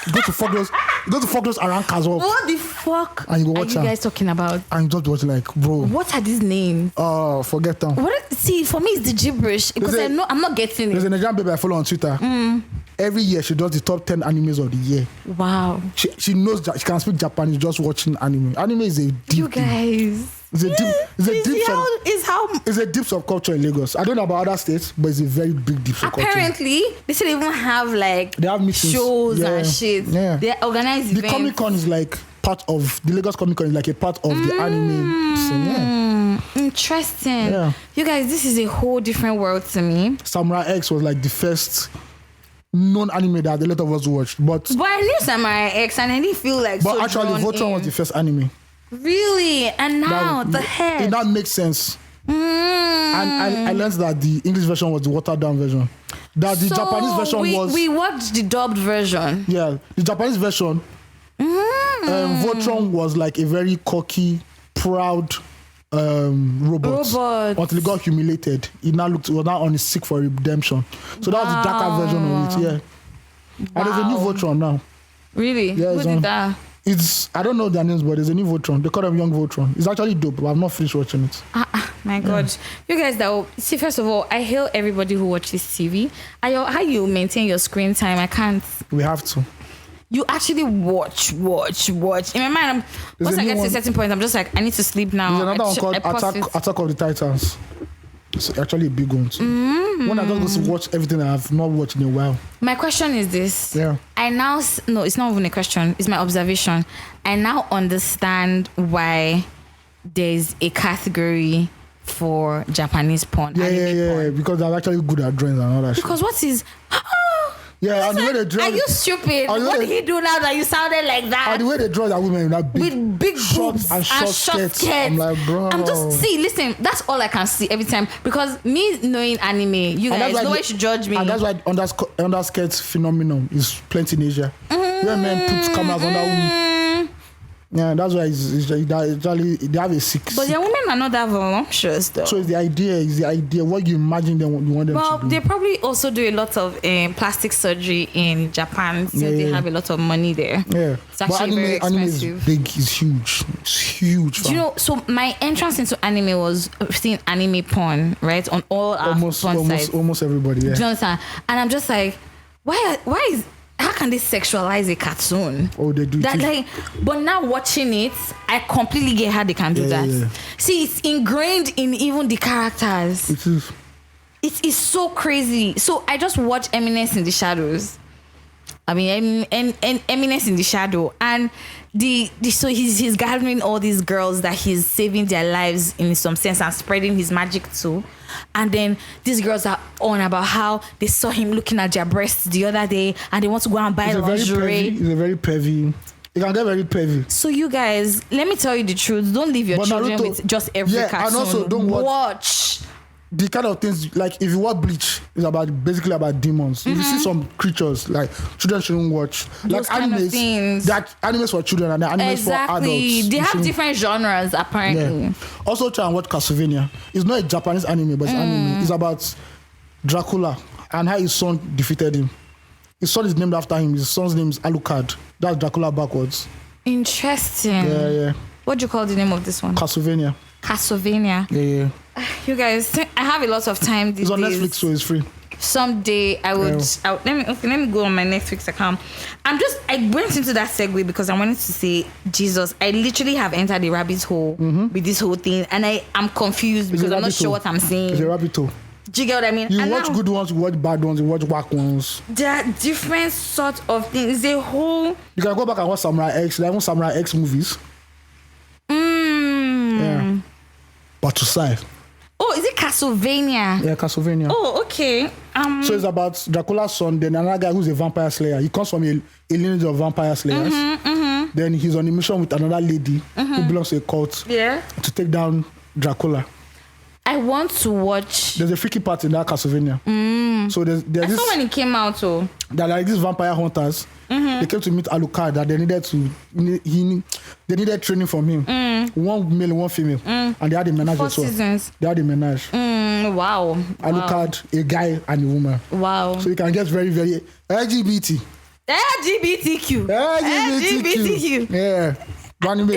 You go to fuck those around Kazo. What the fuck and you go are watch you guys talking about? And you just watch like, bro. What are these names? Oh, forget them. See, for me it's the gibberish because I'm not getting it. There's a Nigerian baby I follow on Twitter. Every year she does the top 10 animes of the year. Wow. She knows that she can speak Japanese just watching anime. Anime is a deep You guys. It's a deep subculture in Lagos. I don't know about other states, but it's a very big deep subculture. Apparently, they should even have they have meetings. shows and shit. Yeah. They organize events. The Comic Con is like part of the Lagos Comic Con is like a part of the anime scene. Yeah. Interesting. Yeah. You guys, this is a whole different world to me. Samurai X was like the first known anime that a lot of us watched. But I knew Samurai X and I didn't feel like But so actually, Voltron was the first anime. Really? And now the head. That makes sense. And I learned that the English version was the watered down version. That the Japanese version was. We watched the dubbed version. Yeah, the Japanese version. Voltron was like a very cocky, proud robot until he got humiliated. He was now on his seek for redemption. So that was the darker version of it. Yeah. And there's a new Voltron now. Really? Yeah, Who did that? It's I don't know their names, but there's a new Voltron. They call them Young Voltron. It's actually dope, but I've not finished watching it. My God, you guys that see. First of all, I hail everybody who watches TV. How you maintain your screen time? I can't. We have to. You actually watch. In my mind, once I get to a certain point, I'm just like, I need to sleep now. There's another one called Attack of the Titans. It's actually a big one too. When I just go to watch everything I have not watched in a while. My question is this. Yeah. No, it's not even a question. It's my observation. I now understand why there's a category for Japanese porn. Yeah. Because they're actually good at drawings and all that shit. Because what is... Yeah, and the way they draw... Are you stupid? What did he do now that you sounded like that? And the way they draw that women with big boobs and short skirts. I'm like, bro. Listen, that's all I can see every time. Because me knowing anime, you guys, no one should judge me. And that's why underskirt phenomenon is plenty in Asia. Where men put cameras under women. Yeah, that's why they have a 6. But their women are not that voluptuous though. So it's the idea. What you imagine you want them to do. Well, they probably also do a lot of plastic surgery in Japan since they have a lot of money there. Yeah. It's actually very expensive. Anime is big, it's huge. It's huge. Do you know, so my entrance into anime was seeing anime porn, right? On all our porn sites. Almost everybody, yeah. Do you understand? And I'm just like, how can they sexualize a cartoon? Oh, they do. That but now watching it, I completely get how they can do that. Yeah. See, it's ingrained in even the characters. It is. It is so crazy. So I just watch Eminence in the Shadows. I mean, Eminence in the Shadow, and so he's gathering all these girls that he's saving their lives in some sense and spreading his magic to. And then these girls are on about how they saw him looking at their breasts the other day and they want to go and buy lingerie. It's a very pervy. It can get very pervy. So you guys, let me tell you the truth. Don't leave your children with just every cartoon. And also don't watch the kind of things, like if you watch Bleach, it's basically about demons. If you see some creatures, like children shouldn't watch. Those like animes, that animes for children and animes for adults. They have different genres apparently. Yeah. Also try and watch Castlevania. It's not a Japanese anime, but it's anime. It's about Dracula and how his son defeated him. His son is named after him. His son's name is Alucard. That's Dracula backwards. Interesting. Yeah. What do you call the name of this one? Castlevania. Yeah. You guys, I have a lot of time these days. It's on Netflix, so it's free. Someday I would. Let me go on my Netflix account. I went into that segue because I wanted to say, Jesus, I literally have entered a rabbit hole with this whole thing, and I'm confused because I'm not sure what I'm saying. It's a rabbit hole. Do you get what I mean? You watch good ones, you watch bad ones, you watch whack ones. There are different sorts of things. The whole. You can go back and watch Samurai X. There are even Samurai X movies. Yeah. But to side. Oh, is it Castlevania? Yeah, Castlevania. Oh, okay. So it's about Dracula's son, then another guy who's a vampire slayer. He comes from a lineage of vampire slayers. Then he's on a mission with another lady who belongs to a cult. Yeah. To take down Dracula. I want to watch. There's a freaky part in that Castlevania. So there's I saw when it came out. Oh. That like these vampire hunters. They came to meet Alucard. That they needed training from him. One male, one female, and they had a menage. 4 seasons. They had a menage. Wow. Alucard, a guy and a woman. Wow. So you can get very, very LGBTQ. Yeah. Anime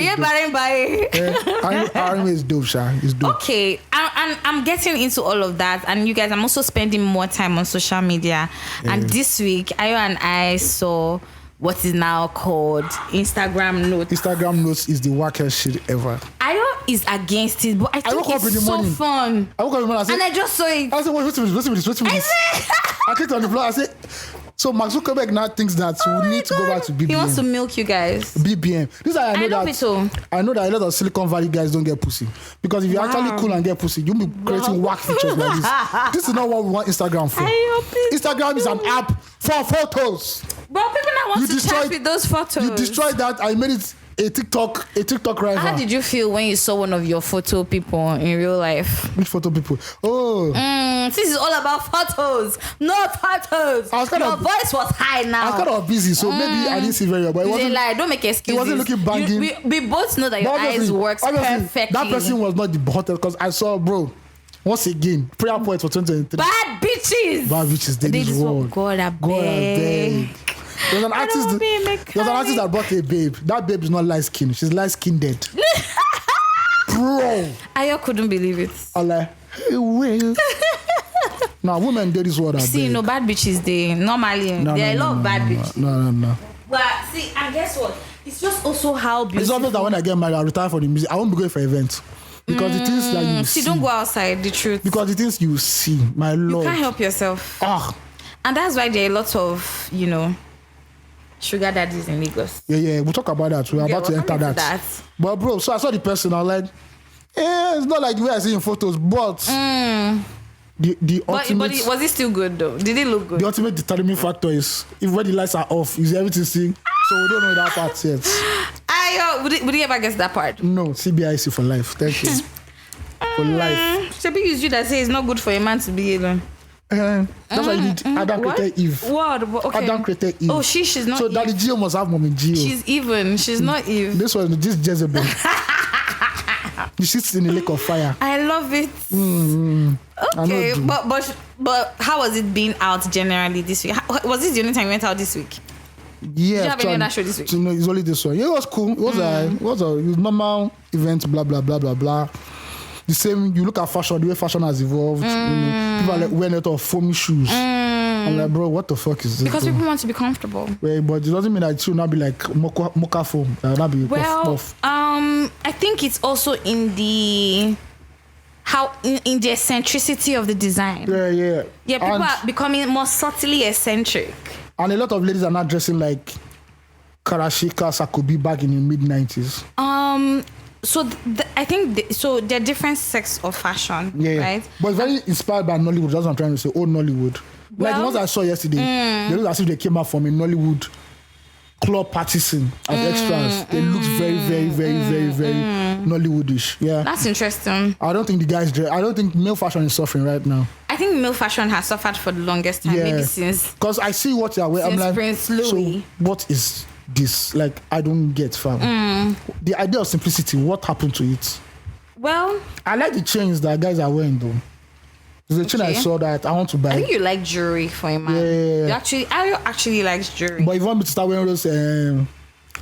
is dope, Sha. It's dope. Okay, I'm getting into all of that, and you guys, I'm also spending more time on social media. Yeah. And this week, Ayo and I saw what is now called Instagram Notes. Instagram Notes is the wackest shit ever. Ayo is against it, but I think it's so fun. I woke up in the morning, and I just saw it. I said, wait a minute. I clicked on the floor. I said, so Mark Zuckerberg now thinks that we need to go back to BBM. He wants to milk you guys. BBM. This is how I know I know that a lot of Silicon Valley guys don't get pussy. Because if you're actually cool and get pussy, you'll be creating whack features like this. This is not what we want Instagram for. Instagram is an app for photos. But people now want to chat with those photos. You destroyed that. I made it a TikTok rival. How did you feel when you saw one of your photo people in real life? Which photo people? Oh. This is all about photos. No photos. Your voice was high now. I was kind of busy, so maybe I didn't see very well. But it wasn't, don't make excuses. It wasn't looking banging. We both know that your eyes works perfectly. That person was not the hottest because I saw, bro. Once again, prayer points for 2023. Bad bitches. Bad bitches. They this world. God, I beg. There's an artist. There's an artist that bought a babe. That babe is not light skinned. She's light skinned dead. Bro. I couldn't believe it. I'm like, hey, well. Now, women do this word. See, no bad bitches. They normally there are a lot of bad bitches. No. But see, and guess what? It's just also how beautiful. It's obvious that when I get married, I'll retire from the music. I won't be going for events. Because the things that you see. Don't go outside, the truth. Because the things you see, my lord. You can't help yourself. Ah. And that's why there are lots of, sugar daddies in Lagos. Yeah. We'll talk about that. We're about to enter that. But bro, so I saw the person. I was like, it's not like the way I see in photos, but the ultimate. But was it still good though? Did it look good? The ultimate determining factor is if when the lights are off, is everything seen? So we don't know that part yet. Would he ever get to that part? No, CBIC for life. Thank you. For life. Should be you that say it's not good for a man to be alone. That's why you need Adam created Eve. What? Okay. Adam created Eve. Oh, she's not so Eve. Daddy Gio must have mommy Gio. She's even. She's not Eve. This Jezebel. She sits in the lake of fire. I love it. Okay, but how was it being out generally this week? Was this the only time you went out this week? Yeah. Did you have any other show this week? No, it's only this one. Yeah, it was cool. It was a normal event, blah, blah, blah, blah, blah. The same, you look at fashion, the way fashion has evolved. People are like wearing a lot of foamy shoes. I'm like, bro, what the fuck is this? Because people want to be comfortable. But it doesn't mean that it should not be like mocha foam. Not be puff. I think it's also in the in the eccentricity of the design. Yeah. Yeah, people are becoming more subtly eccentric. And a lot of ladies are not dressing like Karashika Sakobi back in the mid-90s. So I think they're different sects of fashion, right? But it's very inspired by Nollywood. That's what I'm trying to say. Old Nollywood. Like the ones I saw yesterday, they look as if they came out from a Nollywood club party scene as extras. They look very, very, very, very, very Nollywoodish. Yeah, that's interesting. I don't think I don't think male fashion is suffering right now. I think male fashion has suffered for the longest time, maybe since. Because I see what you're wearing. I'm like, Prince Louis. So what is this? Like, I don't get, fam. The idea of simplicity, what happened to it? Well, I like the chains that guys are wearing though. There's a chain I saw that I want to buy. I think you like jewelry for a man. Yeah. I actually likes jewelry. But if you want me to start wearing those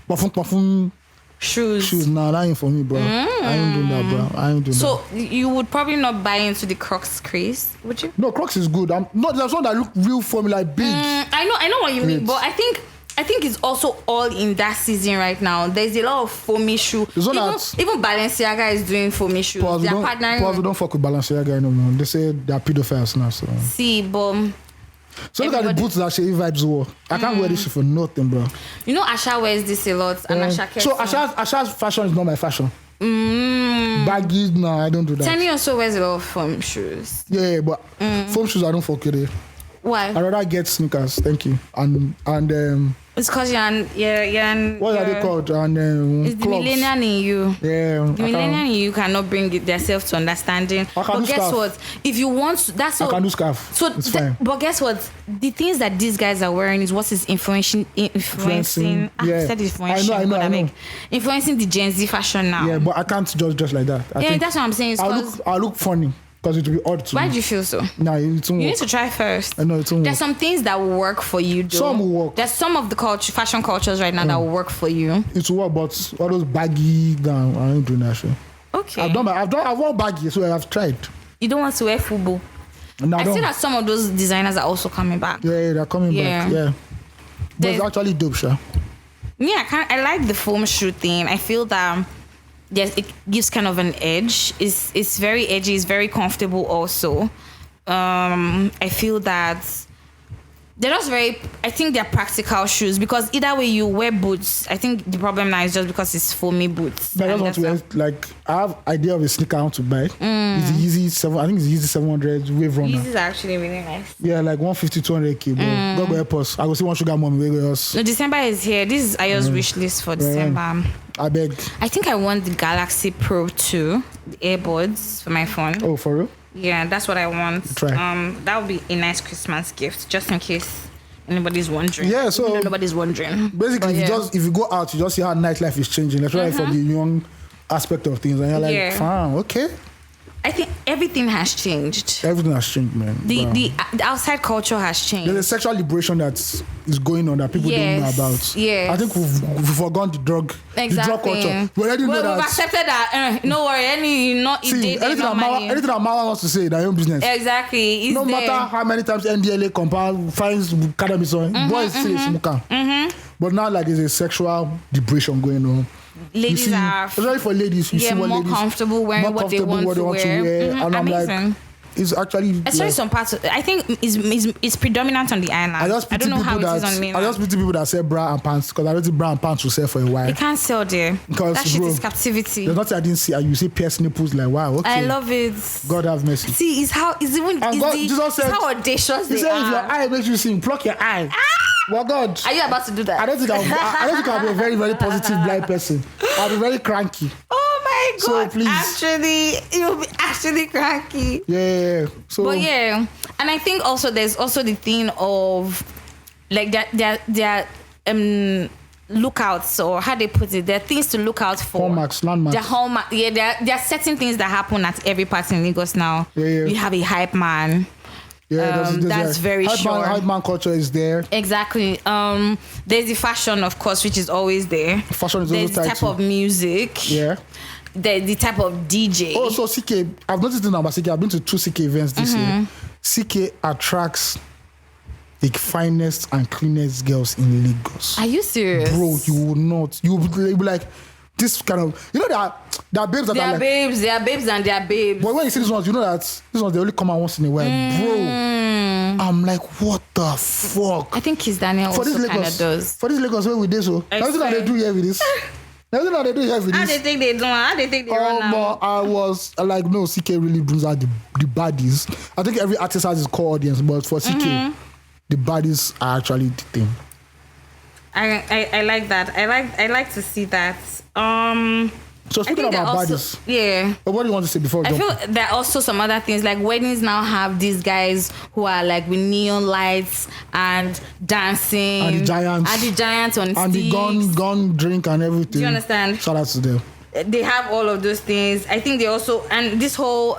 perfume shoes, nah, that ain't for me, bro. I ain't doing that, bro. I ain't doing that. So you would probably not buy into the Crocs craze, would you? No, Crocs is good. There's one that look real for me, like big. I know what you mean, but I think it's also all in that season right now. There's a lot of foamy shoe. Even Balenciaga is doing foamy shoes. They're partnering. Don't fuck with Balenciaga anymore. They say they're pedophiles now. So look at the boots that Shea Vibes wore. I can't wear this shit for nothing, bro. You know Asha wears this a lot, and Asha. So Asha's fashion is not my fashion. Baggy, no, I don't do that. Tenny also wears a lot of foam shoes. Yeah, but foam shoes I don't fuck with it. Why? I'd rather get sneakers, thank you. And it's because you're what are they called? And it's the millennial in you. Yeah. The millennial in you cannot bring themselves to understanding. But guess what? If you want to, that's what I can do scarf. So it's fine. But guess what? The things that these guys are wearing is what is influencing. Yeah. I said influencing. I know. Influencing the Gen Z fashion now. Yeah, but I can't just like that. That's what I'm saying. I look funny. Because it will be odd to Why me. do you feel so? Nah, it won't You work. need to try first. I know it won't There's work. some things that will work for you, though. Some will work. There's some of the fashion cultures right now that will work for you. It will work, but all those baggy down, I ain't doing that shit. Okay. I've worn baggy, so I've tried. You don't want to wear fubu. No, I see that some of those designers are also coming back. Yeah, they're coming back. Yeah. But it's actually dope, sure. Yeah, I like the foam shoe thing. I feel that it gives kind of an edge. It's very edgy. It's very comfortable also. I feel that they're just I think they're practical shoes because either way you wear boots. I think the problem now is just because it's foamy boots. I just want to wear, like, I have idea of a sneaker I want to buy. It's the Yeezy 7, I think it's Yeezy 700 Wave Runner. Yeezys are actually really nice. Yeah, like 150, 200k, bro. Go help us. I go see one sugar mommy. Where else? No, December is here. This is Ayo's wish list for December. I beg. I think I want the Galaxy Pro 2, the earbuds for my phone. Oh, for real? Yeah, that's what I want. Try. That would be a nice Christmas gift, just in case anybody's wondering. Yeah, so even though nobody's wondering. Basically, if you go out, you just see how nightlife is changing. That's right, from the young aspect of things, and you're like, fine, okay. I think everything has changed. Everything has changed, man. The outside culture has changed. There's a sexual liberation that is going on that people don't know about. Yes. I think we've forgotten the drug culture. We already know that. We've accepted that. No worry, anything that Mala wants to say, their own business. Exactly. No matter how many times NDLA compile finds cannabis on, boys say smoker. But now, like, there's a sexual liberation going on. Ladies are, especially for ladies, you see what more ladies comfortable wearing what they want to wear. And I'm amazing. like, it's actually. Especially some parts. I think it's predominant on the island. I don't know how it is on mainland. I just pity people that sell bra and pants because I don't think bra and pants will sell for a while. They can't sell there. Because that shit is captivity. There's nothing I didn't see. You see pierced nipples, like wow, okay. I love it. God have mercy. See, it's how audacious they are. He said, if your eye makes you sing, pluck your eye. Well, God. Are you about to do that? I don't think I'll be a very, very positive blind person. I'll be very cranky. Oh my God. So please. Actually, you'll be actually cranky. Yeah. So. But yeah. And I think also there's also the thing of like their lookouts, or how they put it, there are things to look out for. Hallmarks, landmarks. The hallmark. Yeah, there are certain things that happen at every party in Lagos now. Yeah. You have a hype man. Yeah, that's very sure. Hype man culture is there. Exactly. There's the fashion, of course, which is always there. Fashion is There's the type of music. Yeah. The type of DJ. Oh, so CK, I've noticed now about CK. I've been to 2 CK events this year. CK attracts the finest and cleanest girls in Lagos. Are you serious? Bro, you will not. You will be like, this kind of, you know that babes that they are like, babes, they are babes and they are babes. But when you see these ones, you know that these ones they only come out once in a while, bro. I'm like, what the fuck? I think Kiss Daniel also kind of does. For this Lagos, where we do so? That's what they do here with this. That's what they do here with this. How they think they do? How they think they run now? I was like, no, CK really brings out the baddies. I think every artist has his core audience, but for CK, the baddies are actually the thing. I like that. I like to see that. So speaking about baddies, yeah. What do you want to say before? I feel there are also some other things, like weddings now have these guys who are like with neon lights and dancing, and the giants on and sticks. the gun drink and everything. Do you understand? Shout out to them. They have all of those things. I think they also, and this whole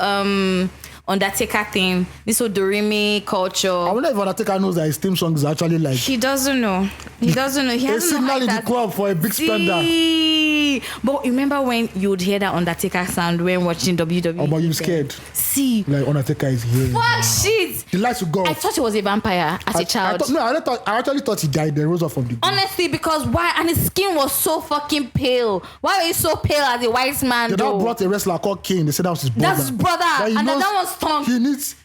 Undertaker thing, this whole Dorime culture. I wonder if Undertaker knows that his theme song is actually like. He doesn't know. He doesn't know. He a signal in the club for a big spender. But remember when you'd hear that Undertaker sound when watching WWE? Oh, but you scared. See. Like Undertaker is here. Fuck shit. The lights will go. I thought he was a vampire as a child. I actually thought he died. They rose up from the grave. Honestly, because why? And his skin was so fucking pale. Why were you so pale as a white man? They now brought a wrestler called Kane. They said that was his brother. That's his brother. And then that was tongue.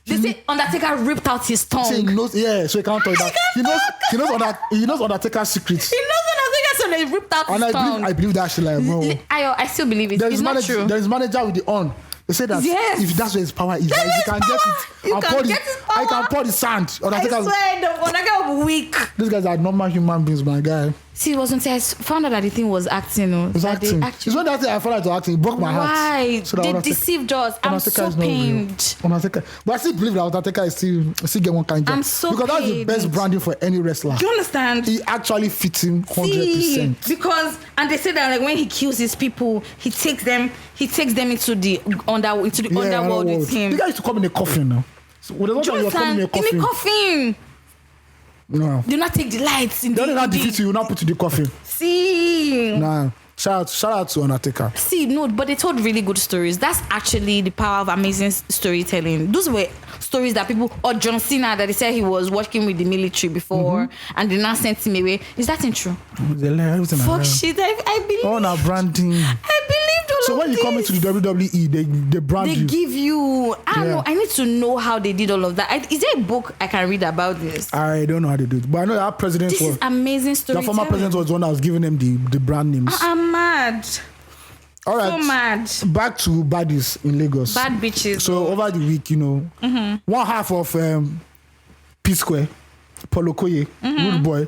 They say Undertaker ripped out his tongue. So he knows, so he can't tell you that. He knows Undertaker's secrets. He knows Undertaker, so they ripped out his tongue. I believe that shit, like, bro. I still believe it. It's not true. There is manager with the on. They say that if that's where his power is, like, you can get it. I can pour the sand. I swear, Undertaker will be weak. These guys are normal human beings, my guy. See, it wasn't until I found out that the thing was acting. It was acting. It's not that I found out it was acting. It broke my heart. Why? So they deceived us. I'm so pained. But I still believe that Undertaker is still get one kind of. I'm so because that's the best branding for any wrestler. Do you understand? He actually fits him 100%. Because and they say that like when he kills his people, he takes them into the underworld with him. The guy used to come in a coffin now. So when you're coming in a coffin. No. Do not take the lights in the. They don't defeat you. Not put in the coffin. See. Nah. Shout out to Undertaker. See, no, but they told really good stories. That's actually the power of amazing storytelling. Those were stories that people, or John Cena, that they said he was working with the military before, and they now sent him away. Is that true? Fuck shit, I believe. Oh, now branding. I believed all so of when you this. come into the WWE, they brand you. They give you. I don't know. I need to know how they did all of that. Is there a book I can read about this? I don't know how they do it, but I know that president. This is amazing storytelling. The former president was the one that was giving them the brand names. I'm mad. All right. So mad. Back to baddies in Lagos. Bad bitches. So over the week, one half of P Square, Paulo Koye, Rude Boy,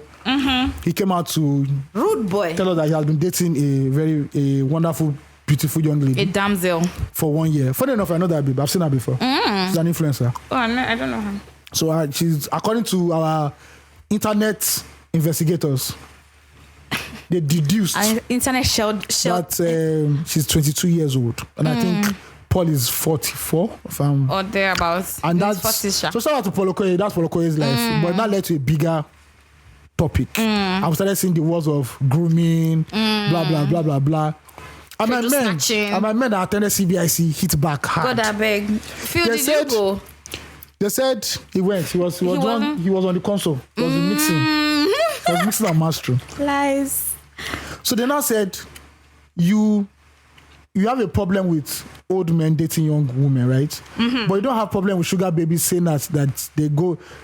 he came out to Rude Boy tell us that he has been dating a wonderful, beautiful young lady. A damsel. For 1 year. Funny enough, I know that babe. I've seen her before. She's an influencer. Oh, I don't know her. So she's, according to our internet investigators, they deduced internet shelled that she's 22 years old. And I think Paul is 44, if I'm... Or thereabouts. And that's... 40s, So shout out to Paulo Coelho, that's Paulo Coelho's life. But that led to a bigger topic. I started seeing the words of grooming, blah, blah, blah, blah, blah. And my men that attended CBIC hit back hard. God, I beg. Phil, did you go? They said he went. He was on the console. He was mixing. He was mixing and mastering. Lies. So they now said, you have a problem with old men dating young women, right? But you don't have problem with sugar babies saying that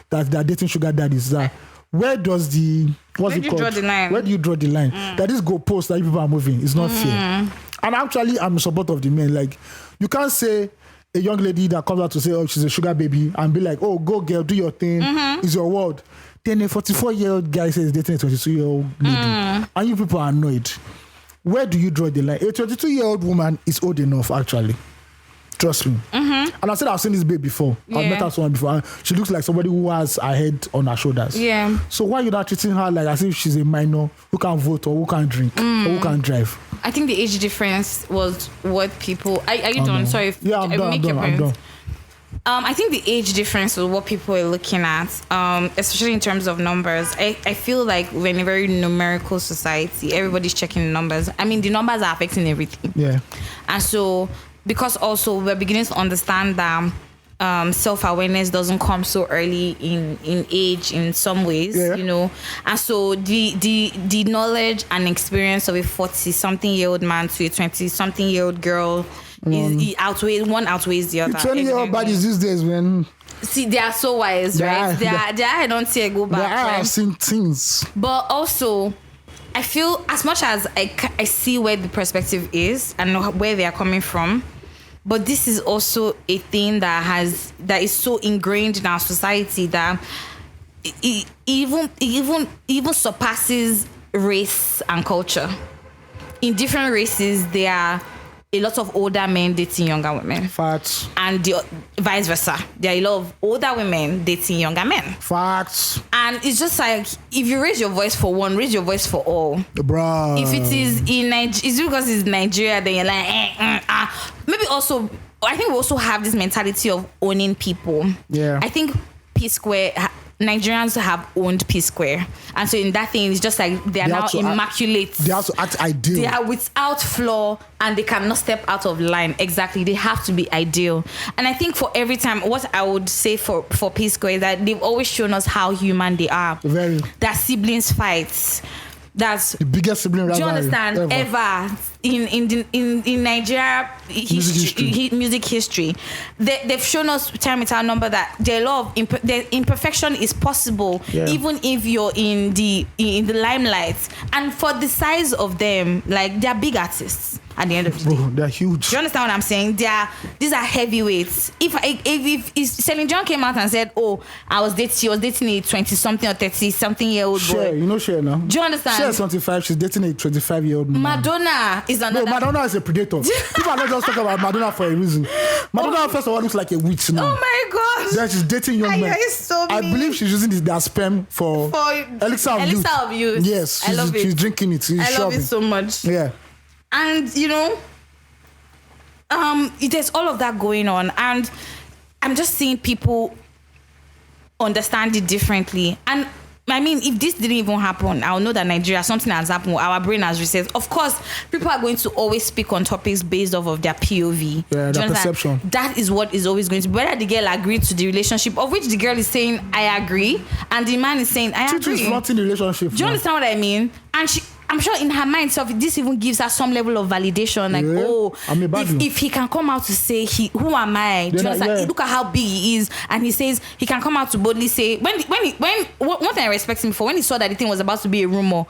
they're dating sugar daddies. Where does where do you draw the line? Where do you draw the line? That this goalpost that people are moving is not fair. And actually, I'm in support of the men. Like, you can't say a young lady that comes out to say, oh, she's a sugar baby, and be like, oh, go girl, do your thing. It's your world. Then a 44-year-old guy says dating a 22-year-old lady. And you people are annoyed. Where do you draw the line? A 22-year-old woman is old enough, actually. Trust me. And I said I've seen this babe before. I've met her someone before. She looks like somebody who has her head on her shoulders. Yeah. So why are you not treating her like as if she's a minor who can't vote or who can't drink or who can't drive? I think the age difference was what people... Are you done? Sorry. I'm done. I think the age difference was what people are looking at, especially in terms of numbers. I feel like we're in a very numerical society. Everybody's checking the numbers. I mean, the numbers are affecting everything. Yeah. And so... because also we're beginning to understand that self-awareness doesn't come so early in age in some ways, you know. And so the knowledge and experience of a 40-something-year-old man to a 20-something-year-old girl outweighs the other. 20-year-old bodies these days, man. See, they are so wise, right? I don't see a go back. I've seen things. But also, I feel as much as I see where the perspective is and where they are coming from, but this is also a thing that is so ingrained in our society that it even surpasses race and culture. In different races, there are a lot of older men dating younger women. Facts. And vice versa. There are a lot of older women dating younger men. Facts. And it's just like, if you raise your voice for one, raise your voice for all. Bruh. If it is in Nigeria, it's because it's Nigeria, then you're like, Maybe also, I think we also have this mentality of owning people. Yeah. I think P Square... Nigerians have owned P Square, and so in that thing, it's just like they are now immaculate. They have to act ideal. They are without flaw, and they cannot step out of line. Exactly, they have to be ideal. And I think for every time, what I would say for P Square is that they've always shown us how human they are. Very. That siblings fights. That's the biggest sibling rivalry. Do you understand? Ever in Nigeria music history, they've shown us time and time number that their love, their imperfection is possible, even if you're in the limelight. And for the size of them, like, they're big artists. At the end of the day, they're huge. Do you understand what I'm saying? These are heavyweights. If Celine Dion came out and said, "Oh, she was dating a 20-something or 30-something-year-old boy," you know Cher now. Do you understand? Cher is 25. She's dating a 25-year-old man. Madonna is another. No, Madonna is a predator. People are not just talking about Madonna for a reason. Madonna, first of all, looks like a witch now. Oh my God! Yeah, she's dating young men. I believe she's using their sperm for elixir of youth. Yes, she's drinking it. I love it so much. Yeah. And, you know, there's all of that going on. And I'm just seeing people understand it differently. And, I mean, if this didn't even happen, I'll know that Nigeria, something has happened. Our brain has reset. Of course, people are going to always speak on topics based off of their POV. Yeah, their perception. That is what is always going to be. Whether the girl agreed to the relationship, of which the girl is saying, I agree, and the man is saying, I agree. She's not in the relationship. Do you understand what I mean? And I'm sure in her mind, so this even gives her some level of validation. Like, if he can come out to say, who am I? Do you understand? Look at how big he is. And he says, he can come out to boldly say, one thing I respect him for, when he saw that the thing was about to be a rumor,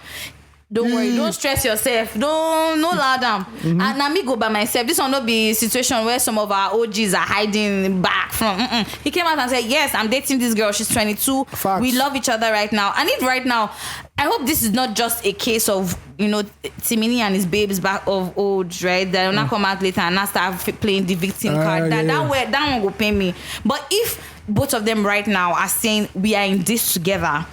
don't worry, don't stress yourself, no lie down. And now me go by myself. This will not be a situation where some of our OGs are hiding back from. He came out and said, yes, I'm dating this girl, she's 22. Facts. We love each other right now. And if right now, I hope this is not just a case of, you know, Timini and his babes back of old, right? They'll not come out later and not start playing the victim card. That one will pay me. But if both of them right now are saying we are in this together,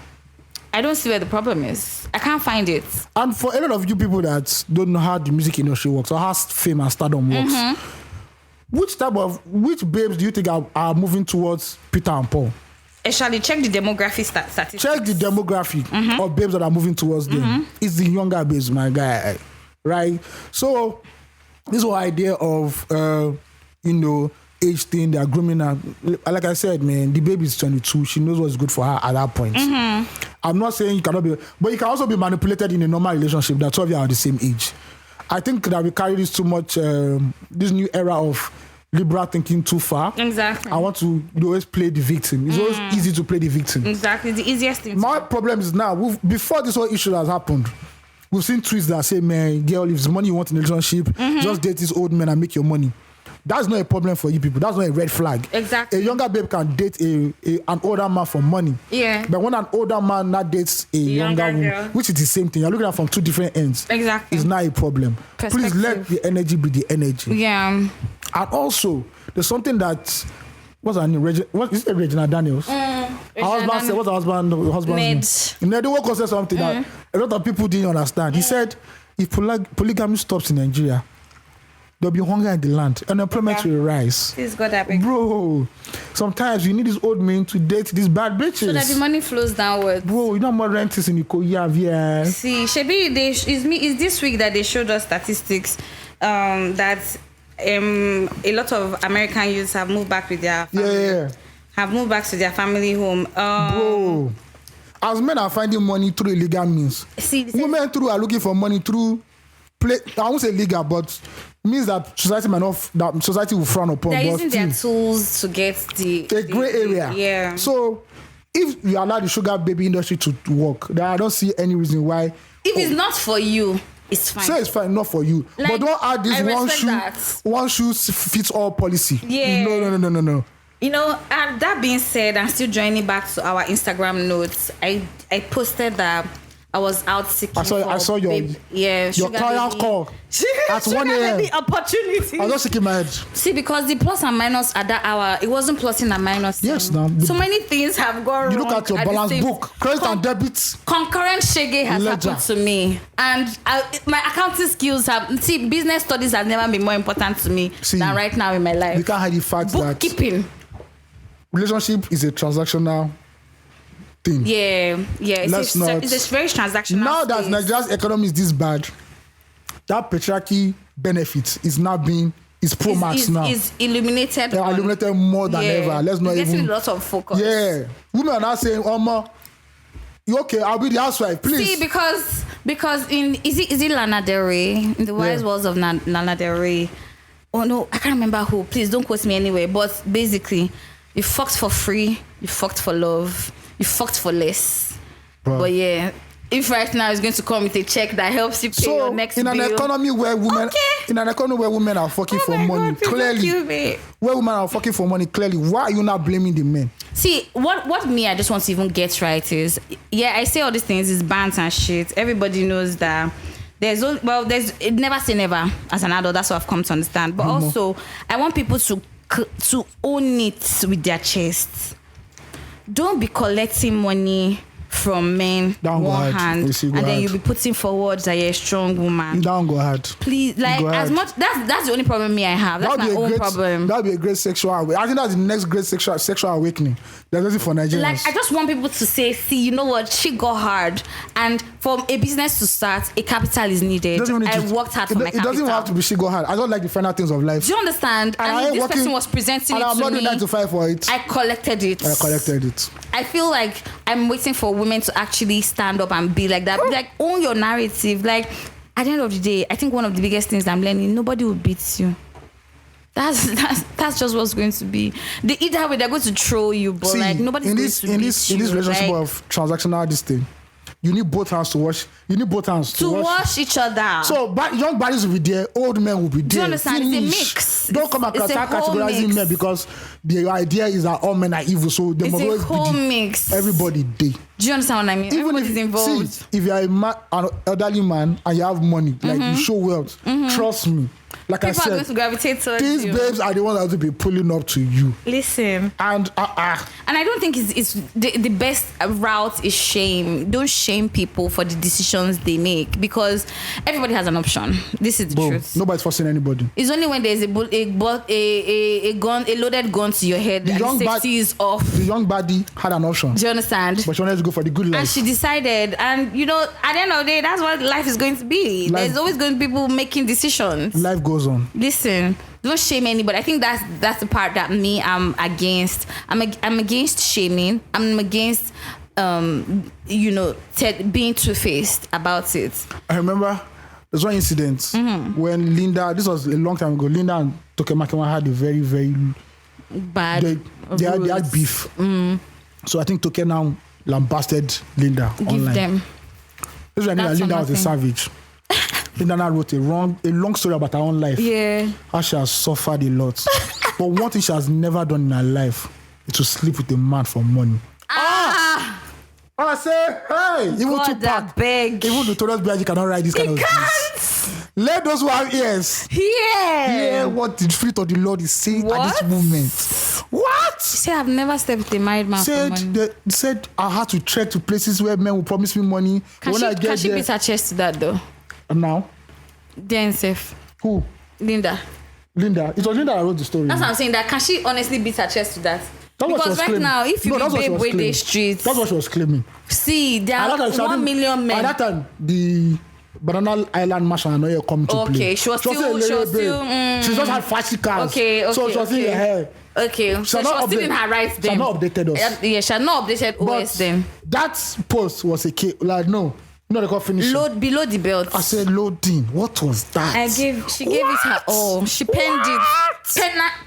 I don't see where the problem is. I can't find it. And for a lot of you people that don't know how the music industry works or how fame and stardom works, which babes do you think are moving towards Peter and Paul? Actually, check the demography statistics. Check the demography of babes that are moving towards them. It's the younger babes, my guy. Right? So, this whole idea of, age thing, they're grooming her. Like I said, man, the baby is 22. She knows what's good for her at that point. I'm not saying you cannot be, but you can also be manipulated in a normal relationship that 12 of you are the same age. I think that we carry this too much, this new era of liberal thinking too far. Exactly. I want to always play the victim. It's always easy to play the victim. Exactly. The easiest thing. My problem is now, before this whole issue has happened, we've seen tweets that say, man, girl, if it's money you want in a relationship, just date this old man and make your money. That's not a problem for you people. That's not a red flag. Exactly. A younger babe can date an older man for money. Yeah. But when an older man now dates a younger woman, girl. which is the same thing, you're looking at it from two different ends. Exactly. It's not a problem. Please let the energy be the energy. Yeah. And also, there's something that, what's her name? What is it, Regina Daniels? Her husband said, what's her husband's name? Ned Nwoko said something that a lot of people didn't understand. He said, if polygamy stops in Nigeria, there'll be hunger in the land. Unemployment will rise. Please God, that big. Bro, sometimes you need these old men to date these bad bitches. So that the money flows downwards. Bro, you know more rent is in Ikoyi, yeah. See, Shebi, it's this week that they showed us statistics that a lot of American youths have moved back with their family. Have moved back to their family home. Bro, as men are finding money through illegal means, women too are looking for money through I won't say legal, but means that society will frown upon. They're using their tools to get the gray area. Yeah. So if you allow the sugar baby industry to work, then I don't see any reason why. If it's not for you, it's fine. Say it's fine, not for you. Like, but don't add this one shoe fits all policy. Yeah. No. You know, and that being said, I'm still joining back to our Instagram notes. I posted that I was out seeking. I saw your client call at 1 a.m. opportunity. I was just shaking my head. See, because the plus and minus at that hour, it wasn't plussing and minus. Yes, now so many things have gone wrong. You look at your balance book, credit and debit. Concurrent shege has happened to me, and my accounting skills business studies have never been more important to me than right now in my life. You can't hide the fact that bookkeeping. Relationship is a transactional thing. Yeah. It's a very transactional. Now that Nigeria's economy is this bad, that patriarchy benefit is now pro max now. Is illuminated. Illuminated more than ever. Let's not getting even. a lot of focus. Yeah, women are now saying, you okay? I'll be the housewife, please. See, because is it Lana Del Rey, in the wise words of Lana Del Rey? Oh no, I can't remember who. Please don't quote me anyway. But basically, you fucked for free, you fucked for love, you fucked for less. Bro. But yeah, if right now is going to come with a check that helps you pay your next bill. In an economy where women are fucking for money, clearly, where women are fucking for money, clearly, why are you not blaming the men? See, what me I just want to even get right is, I say all these things is bants and shit. Everybody knows that there's never say never as an adult. That's what I've come to understand. But also, I want people to own it with their chests. Don't be collecting money from men one hand and then you'll be putting forward that you're a strong woman. Don't go ahead. Please, like as much that's the only problem me I have. That's my own problem. That'll be a great sexual awakening. I think that's the next great sexual awakening. That's it for Nigerians. Like I just want people to say, see, you know what, she got hard, and for a business to start, a capital is needed. I worked hard for my capital. It doesn't have to be she got hard. I don't like the final things of life. Do you understand? And this person was presenting it to me. I'm not doing 9 to 5 for it. I collected it. I feel like I'm waiting for women to actually stand up and be like that. Like, own your narrative. Like, at the end of the day, I think one of the biggest things I'm learning, nobody will beat you. That's just what's going to be. Either way, they're going to throw you, but see, like nobody's going to beat you. In this relationship of transactional this thing, you need both hands to wash. You need both hands to wash each other. So young bodies will be there, old men will be there. Do you understand? Finish. It's a mix. Don't come and start categorizing men because the idea is that all men are evil. So they must always be mix. Everybody day. Do Do you understand what I mean? Everybody's involved. See, if you're an elderly man and you have money, like you show wealth, trust me. Like People I are going said, to gravitate towards these you. babes are the ones that will be pulling up to you. Listen. And And I don't think it's the best route is shame. Don't shame people for the decisions they make because everybody has an option. This is the truth. Nobody's forcing anybody. It's only when there's a loaded gun to your head and the safety is off. The young baddie had an option. Do you understand? But she wanted to go for the good life. And she decided, and you know, at the end of the day, that's what life is going to be. There's always going to be people making decisions. Life goes on. Listen, don't shame anybody. I think that's the part that I'm against. I'm against shaming. I'm against being two-faced about it. I remember there's one incident when Linda, this was a long time ago, Linda and Tokemakiwa had a very, very bad. They had beef. So I think Toke now lambasted Linda online. Them. This is when Linda was a savage. Linda now wrote a long story about her own life. Yeah. How she has suffered a lot. But one thing she has never done in her life is to sleep with a man for money. I say, hey, even God, Tupac, beg. even Notorious B.I.G. cannot write this kind of things. Let those who have ears hear what the Spirit of the Lord is saying at this moment. What? Say I've never slept with a married man for money. Said I had to trek to places where men will promise me money. Can she beat her chest to that though? Now? Then safe. Who? Linda. It was Linda that wrote the story. That's what I'm saying. That can she honestly beat her chest to that? Because right now, if you babe with the streets, that's what she was claiming. See, there are 1 million men. At that time, the Banana Island Marshal and Oye come to play. Okay, she was still. She just had flashy cars. Okay. So she was in her hair. Okay, so she was still in her rights then. She had not updated us. Yeah, she had not updated OS then. That post was a case. Like, no, they got finished. Load below the belt. I said loading. What was that? She gave it her all. She penned it.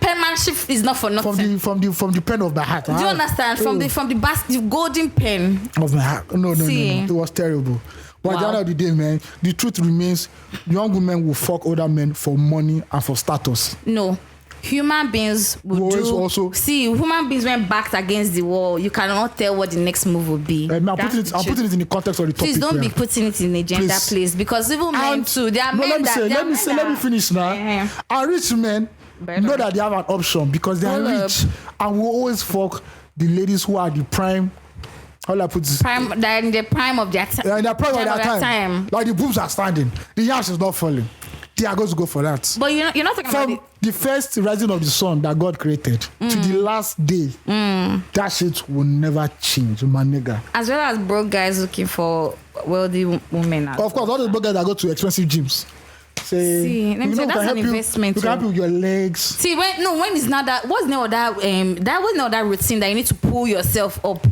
Penmanship is not for nothing. From the pen of my heart. Do you understand? From the golden pen of my heart. No. It was terrible. But at the end of the day, man, the truth remains: young women will fuck older men for money and for status. No. Human beings will do. Human beings went backed against the wall. You cannot tell what the next move will be. I'm putting it in the context of the topic. Please don't be putting it in a gender place because even men too. There are men let me finish now. And rich men know that they have an option because they are rich and will always fuck the ladies who are the prime. How do I put this? They're in the prime of their time. In the prime of their time. Like the boobs are standing, the yash is not falling. They are going to go for that. But you're not talking about it. The first rising of the sun that God created to the last day, that shit will never change, my nigga. As well as broke guys looking for wealthy women. Of course, all the broke guys that go to expensive gyms. Let me say that's an investment. You can help you with your legs. See, when is not that? What's not that routine that you need to pull yourself up?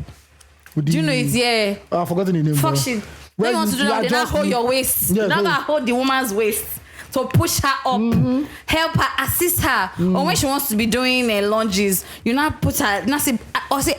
Do you know it? Yeah. I've forgotten the name. Fuck shit. When you want to do that, they now hold your waist. They now hold the woman's waist. So push her up, help her, assist her. Or when she wants to be doing lunges, you now put her, say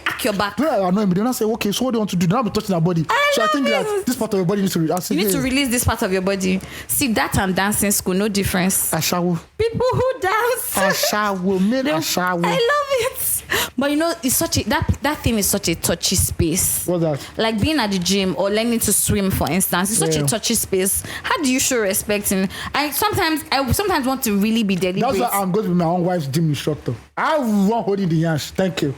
arc your back. Yeah, I know, but they now say, okay, so what do you want to do? They now be touching her body. I think that this part of your body needs to release. You need to release this part of your body. See, that and dancing school, no difference. Ashawo. People who dance. Ashawo, Ashawo. I love it. But you know, it's such that thing is such a touchy space. What's that? Like being at the gym or learning to swim, for instance, it's such a touchy space. How do you show respect? I sometimes want to really be deliberate. That's why I'm going to be my own wife's gym instructor. I want holding the yash. Thank you.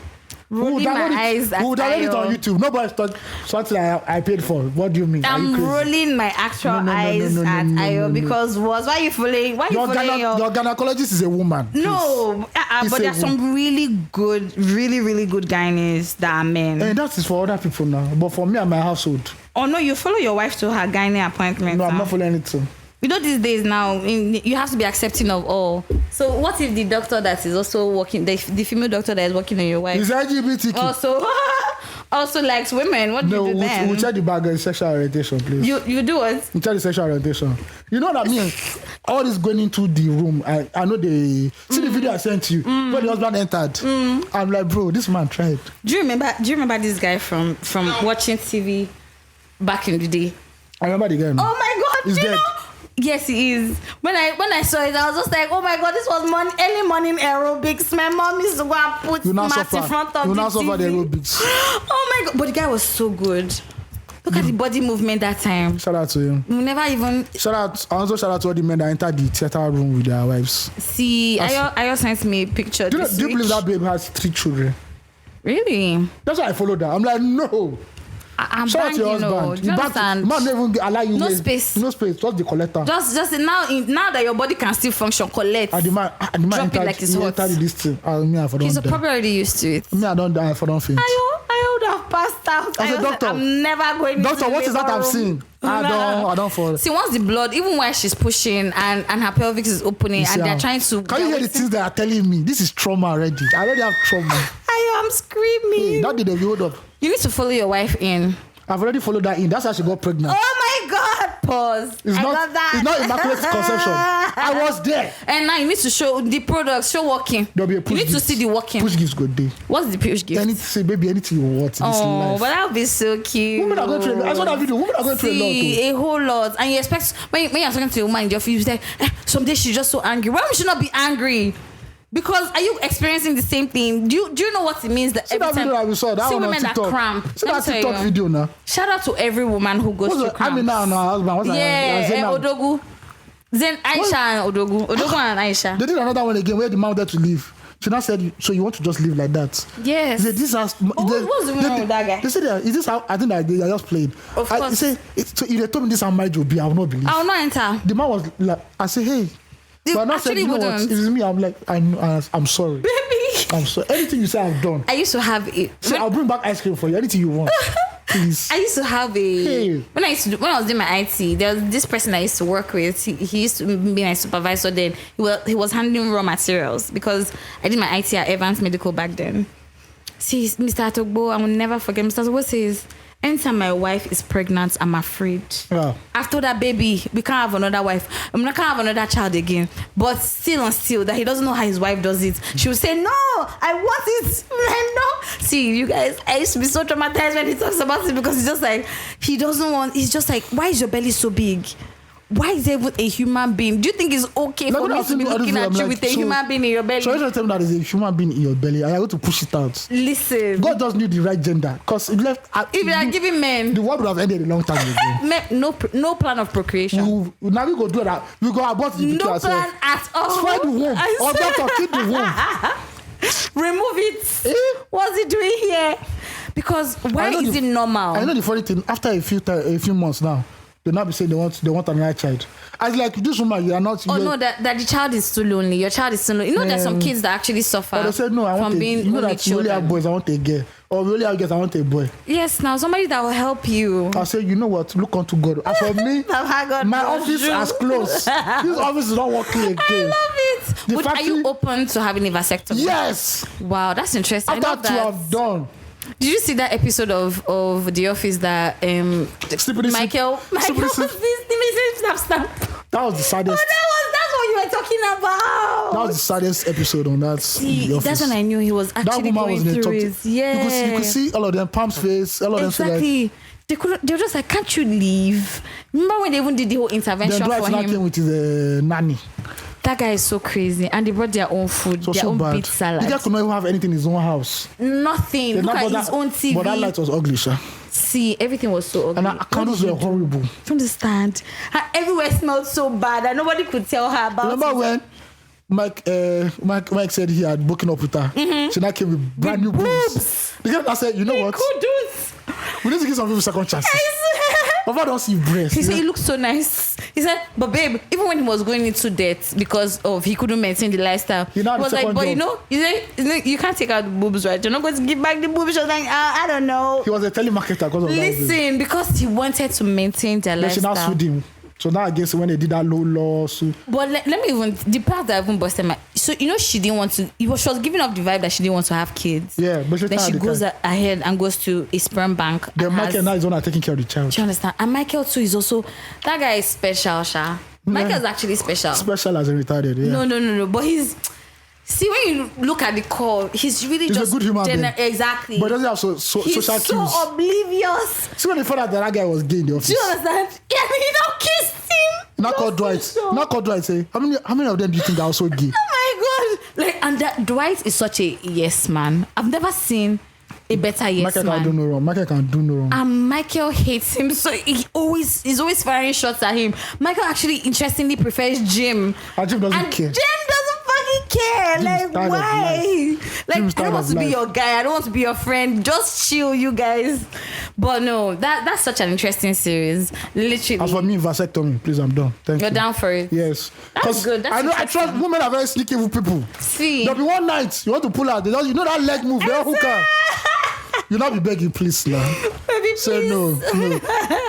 Rolling my eyes at Who download it on YouTube? Nobody's thought something I paid for. What do you mean? I'm rolling my actual eyes at Ayo because why are you fooling? Your gynecologist is a woman. No, but there's some really good gynaes that are men. And that is for other people now. But for me and my household. Oh no, you follow your wife to her gynae appointment. No, I'm not following anything. You know these days now, you have to be accepting of all. So what if the doctor that is also working, the female doctor that is working on your wife, is LGBTQ? Also likes women? What do you do then? We'll check the bag of sexual orientation, please. You do what? We'll check the sexual orientation. You know what I mean? All this going into the room. I know see the video I sent you where the husband entered. I'm like, bro, this man tried. Do you remember this guy from watching TV back in the day? I remember the guy. Oh my God! He's dead. Yes, he is. When I saw it, I was just like, oh my god, this was early morning aerobics. My mom used to go and put mats in front of you the now suffer the TV. aerobics. Oh my god, but the guy was so good. Look at the body movement that time. Shout out to him. We never even Shout out to all the men that entered the theater room with their wives. see. Ayo sent me a picture. Do you this believe week. that babe has 3 children? Really? That's why I followed her. I'm like, no. I'm Shout out to your banging, husband. Do you understand? Man never even allow you No waste- space. No space. Just the collector. Just now that your body can still function, collect. And the man Drop it entered, like it's he hot. entered this thing. Me, I for He's don't die. probably already used to it. Me, I don't die. I for don't faint. I would have passed out. I said, doctor, I'm never going. Doctor, into what is that labor I'm room. seeing? I don't fall. See, once the blood, even while she's pushing and her pelvic is opening, and they're trying to. Can you hear the things they are telling me? This is trauma already. I already have trauma. I am screaming. Hey, that did hold up. You need to follow your wife in. I've already followed that in. That's how she got pregnant. Oh my God! Pause. It's I not. got that. It's not immaculate conception. I was there. And now you need to show the products. Show working. There'll be a You push need to gift. see the working. Push gifts good day. What's the push gift? Anything, say, baby, anything you want in this Oh, life. but that would be so cute. Women are going through. I saw that video. Women are going through a lot. See, a whole lot. And you expect when you're talking to a woman in the office, you say, someday she's just so angry. Why would she not be angry? Because are you experiencing the same thing? Do you know what it means that See every that time video that we saw? That see one on women that TikTok. cramp? See Let that me tell TikTok you. video now. Shout out to every woman who goes through cramps. I mean, now, her husband. What's Odogu. Then Aisha and Odogu. Odogu and Aisha. They did another one again where the man wanted to leave. She now said, so you want to just live like that? Yes. They said, this has, what's the wrong with that guy? They said, is this how, I think that they are just playing. Of course. They say, so if they told me this how marriage will be, I will not believe. I will not enter. The man was like, I say, hey. They But I not said, actually you know what, wouldn't. if it's me, I'm like, I'm sorry. Baby. I'm sorry. Anything you say, I've done. I used to have it. See, I'll bring back ice cream for you. Anything you want. Please. I used to have a Hey. when I was doing my IT. There was this person I used to work with. He used to be my supervisor. Then he was handling raw materials because I did my IT at Evans Medical back then. See, Mr. Atogbo, I will never forget. Mr. Atogbo says, anytime my wife is pregnant, I'm afraid. Yeah. After that baby, we can't have another wife. I can't have another child again. But still, that he doesn't know how his wife does it. She would say, no, I want it. I know. See, you guys, I used to be so traumatized when he talks about it because he's just like, he's just like, why is your belly so big? Why is there even a human being? Do you think it's okay for me to be looking at you with a human being in your belly? So you're telling me that there's a human being in your belly and you're going to push it out. Listen. God just knew the right gender. Because if left, If you are giving men the world would have ended a long time ago. no plan of procreation. Now we go do that. We go abort the picture No ourselves. plan at all. Destroy the womb. I Or said- doctor, keep the womb. Remove it. Eh? What's he doing here? Because why I know is it normal? I know the funny thing. After a few months now, they now be saying they want another child. I was like, this woman, you are not. Oh no, that the child is too lonely. Your child is too lonely. You know, there's some kids that actually suffer But they said no. I want from a, being you know only that we only have children. boys. I want a girl. Or we only have girls. I want a boy. Yes, now somebody that will help you. I say, you know what? Look unto God. As for me, my office has closed. This office is not working again. I love it. The But are factory- you open to having a vasectomy? Yes. Wow, that's interesting. I After love two, that. I've done. Did you see that episode of The Office that Slippery Michael slippery was slip. this snap snap? That was the saddest. Oh, that's what you were talking about. That was the saddest episode on that. See, The Office. that's when I knew he was That actually woman was going in the through top. it. Yeah, You could see all of them, Palm's face, all of them. exactly. They were just like, can't you leave? Remember when they even did the whole intervention Then Dwight for now him? came with his nanny. That guy is so crazy, and they brought their own food, So their so own bad. beet salad. The guy could not even have anything in his own house. Nothing. Then Look that- at but his that- own TV. But that light was ugly, sha. See, everything was so ugly. And our candles were horrible. Don't understand. Her everywhere smelled so bad that nobody could tell her about Remember it. when Mike said he had broken up with her? She now came with brand new boobs. The guy now said, you know what? Kudus. We need to give some people second chances. Papa don't see breast. He said he looked so nice. He said, but babe, even when he was going into debt because of he couldn't maintain the lifestyle, He now had was a like, second but job. you know, you can't take out the boobs, right? You're not going to give back the boobs. She was like, I don't know. He was a telemarketer because of that. Listen, because he wanted to maintain their Then she now lifestyle. sued him. So now I guess when they did that low lawsuit, But let me even the part that even busted my. So you know she didn't want to. She was giving off the vibe that she didn't want to have kids. yeah, but Then she goes ahead and goes to a sperm bank. Then and Michael has- now is the one taking care of the child. Do you understand? And Michael too is also that guy is special, Sha. Michael's actually special. Special as a retarded, yeah. No. But he's See, when you look at the call, he's really He's just a good human being. exactly. But he doesn't have He's social so cues. oblivious. See, when they found out that guy was gay in the office. Do you understand? Yeah, he now kissed him. Not called Dwight. So. Not called Dwight. Say, how many of them do you think are also gay? Oh my god! Like, and that Dwight is such a yes man. I've never seen a better yes Michael man. can do no wrong. Michael can do no wrong. And Michael hates him, so he's always firing shots at him. Michael actually interestingly prefers Jim. And Jim doesn't And care. Jim doesn't fucking care. Jim's Like, tired of why? life. Like, Jim's I don't tired want of to be life. your guy. I don't want to be your friend. Just chill, you guys. But no, that's such an interesting series. Literally. As for me, vasectomy, please, I'm done. Thank You're you. down for it. Yes. That's 'Cause good. That's I know. I interesting. trust women are very sneaky people. See. There'll be one night you want to pull out. They just, you know that leg move. They don't hook her. You not be begging, please, now. Baby, Say please.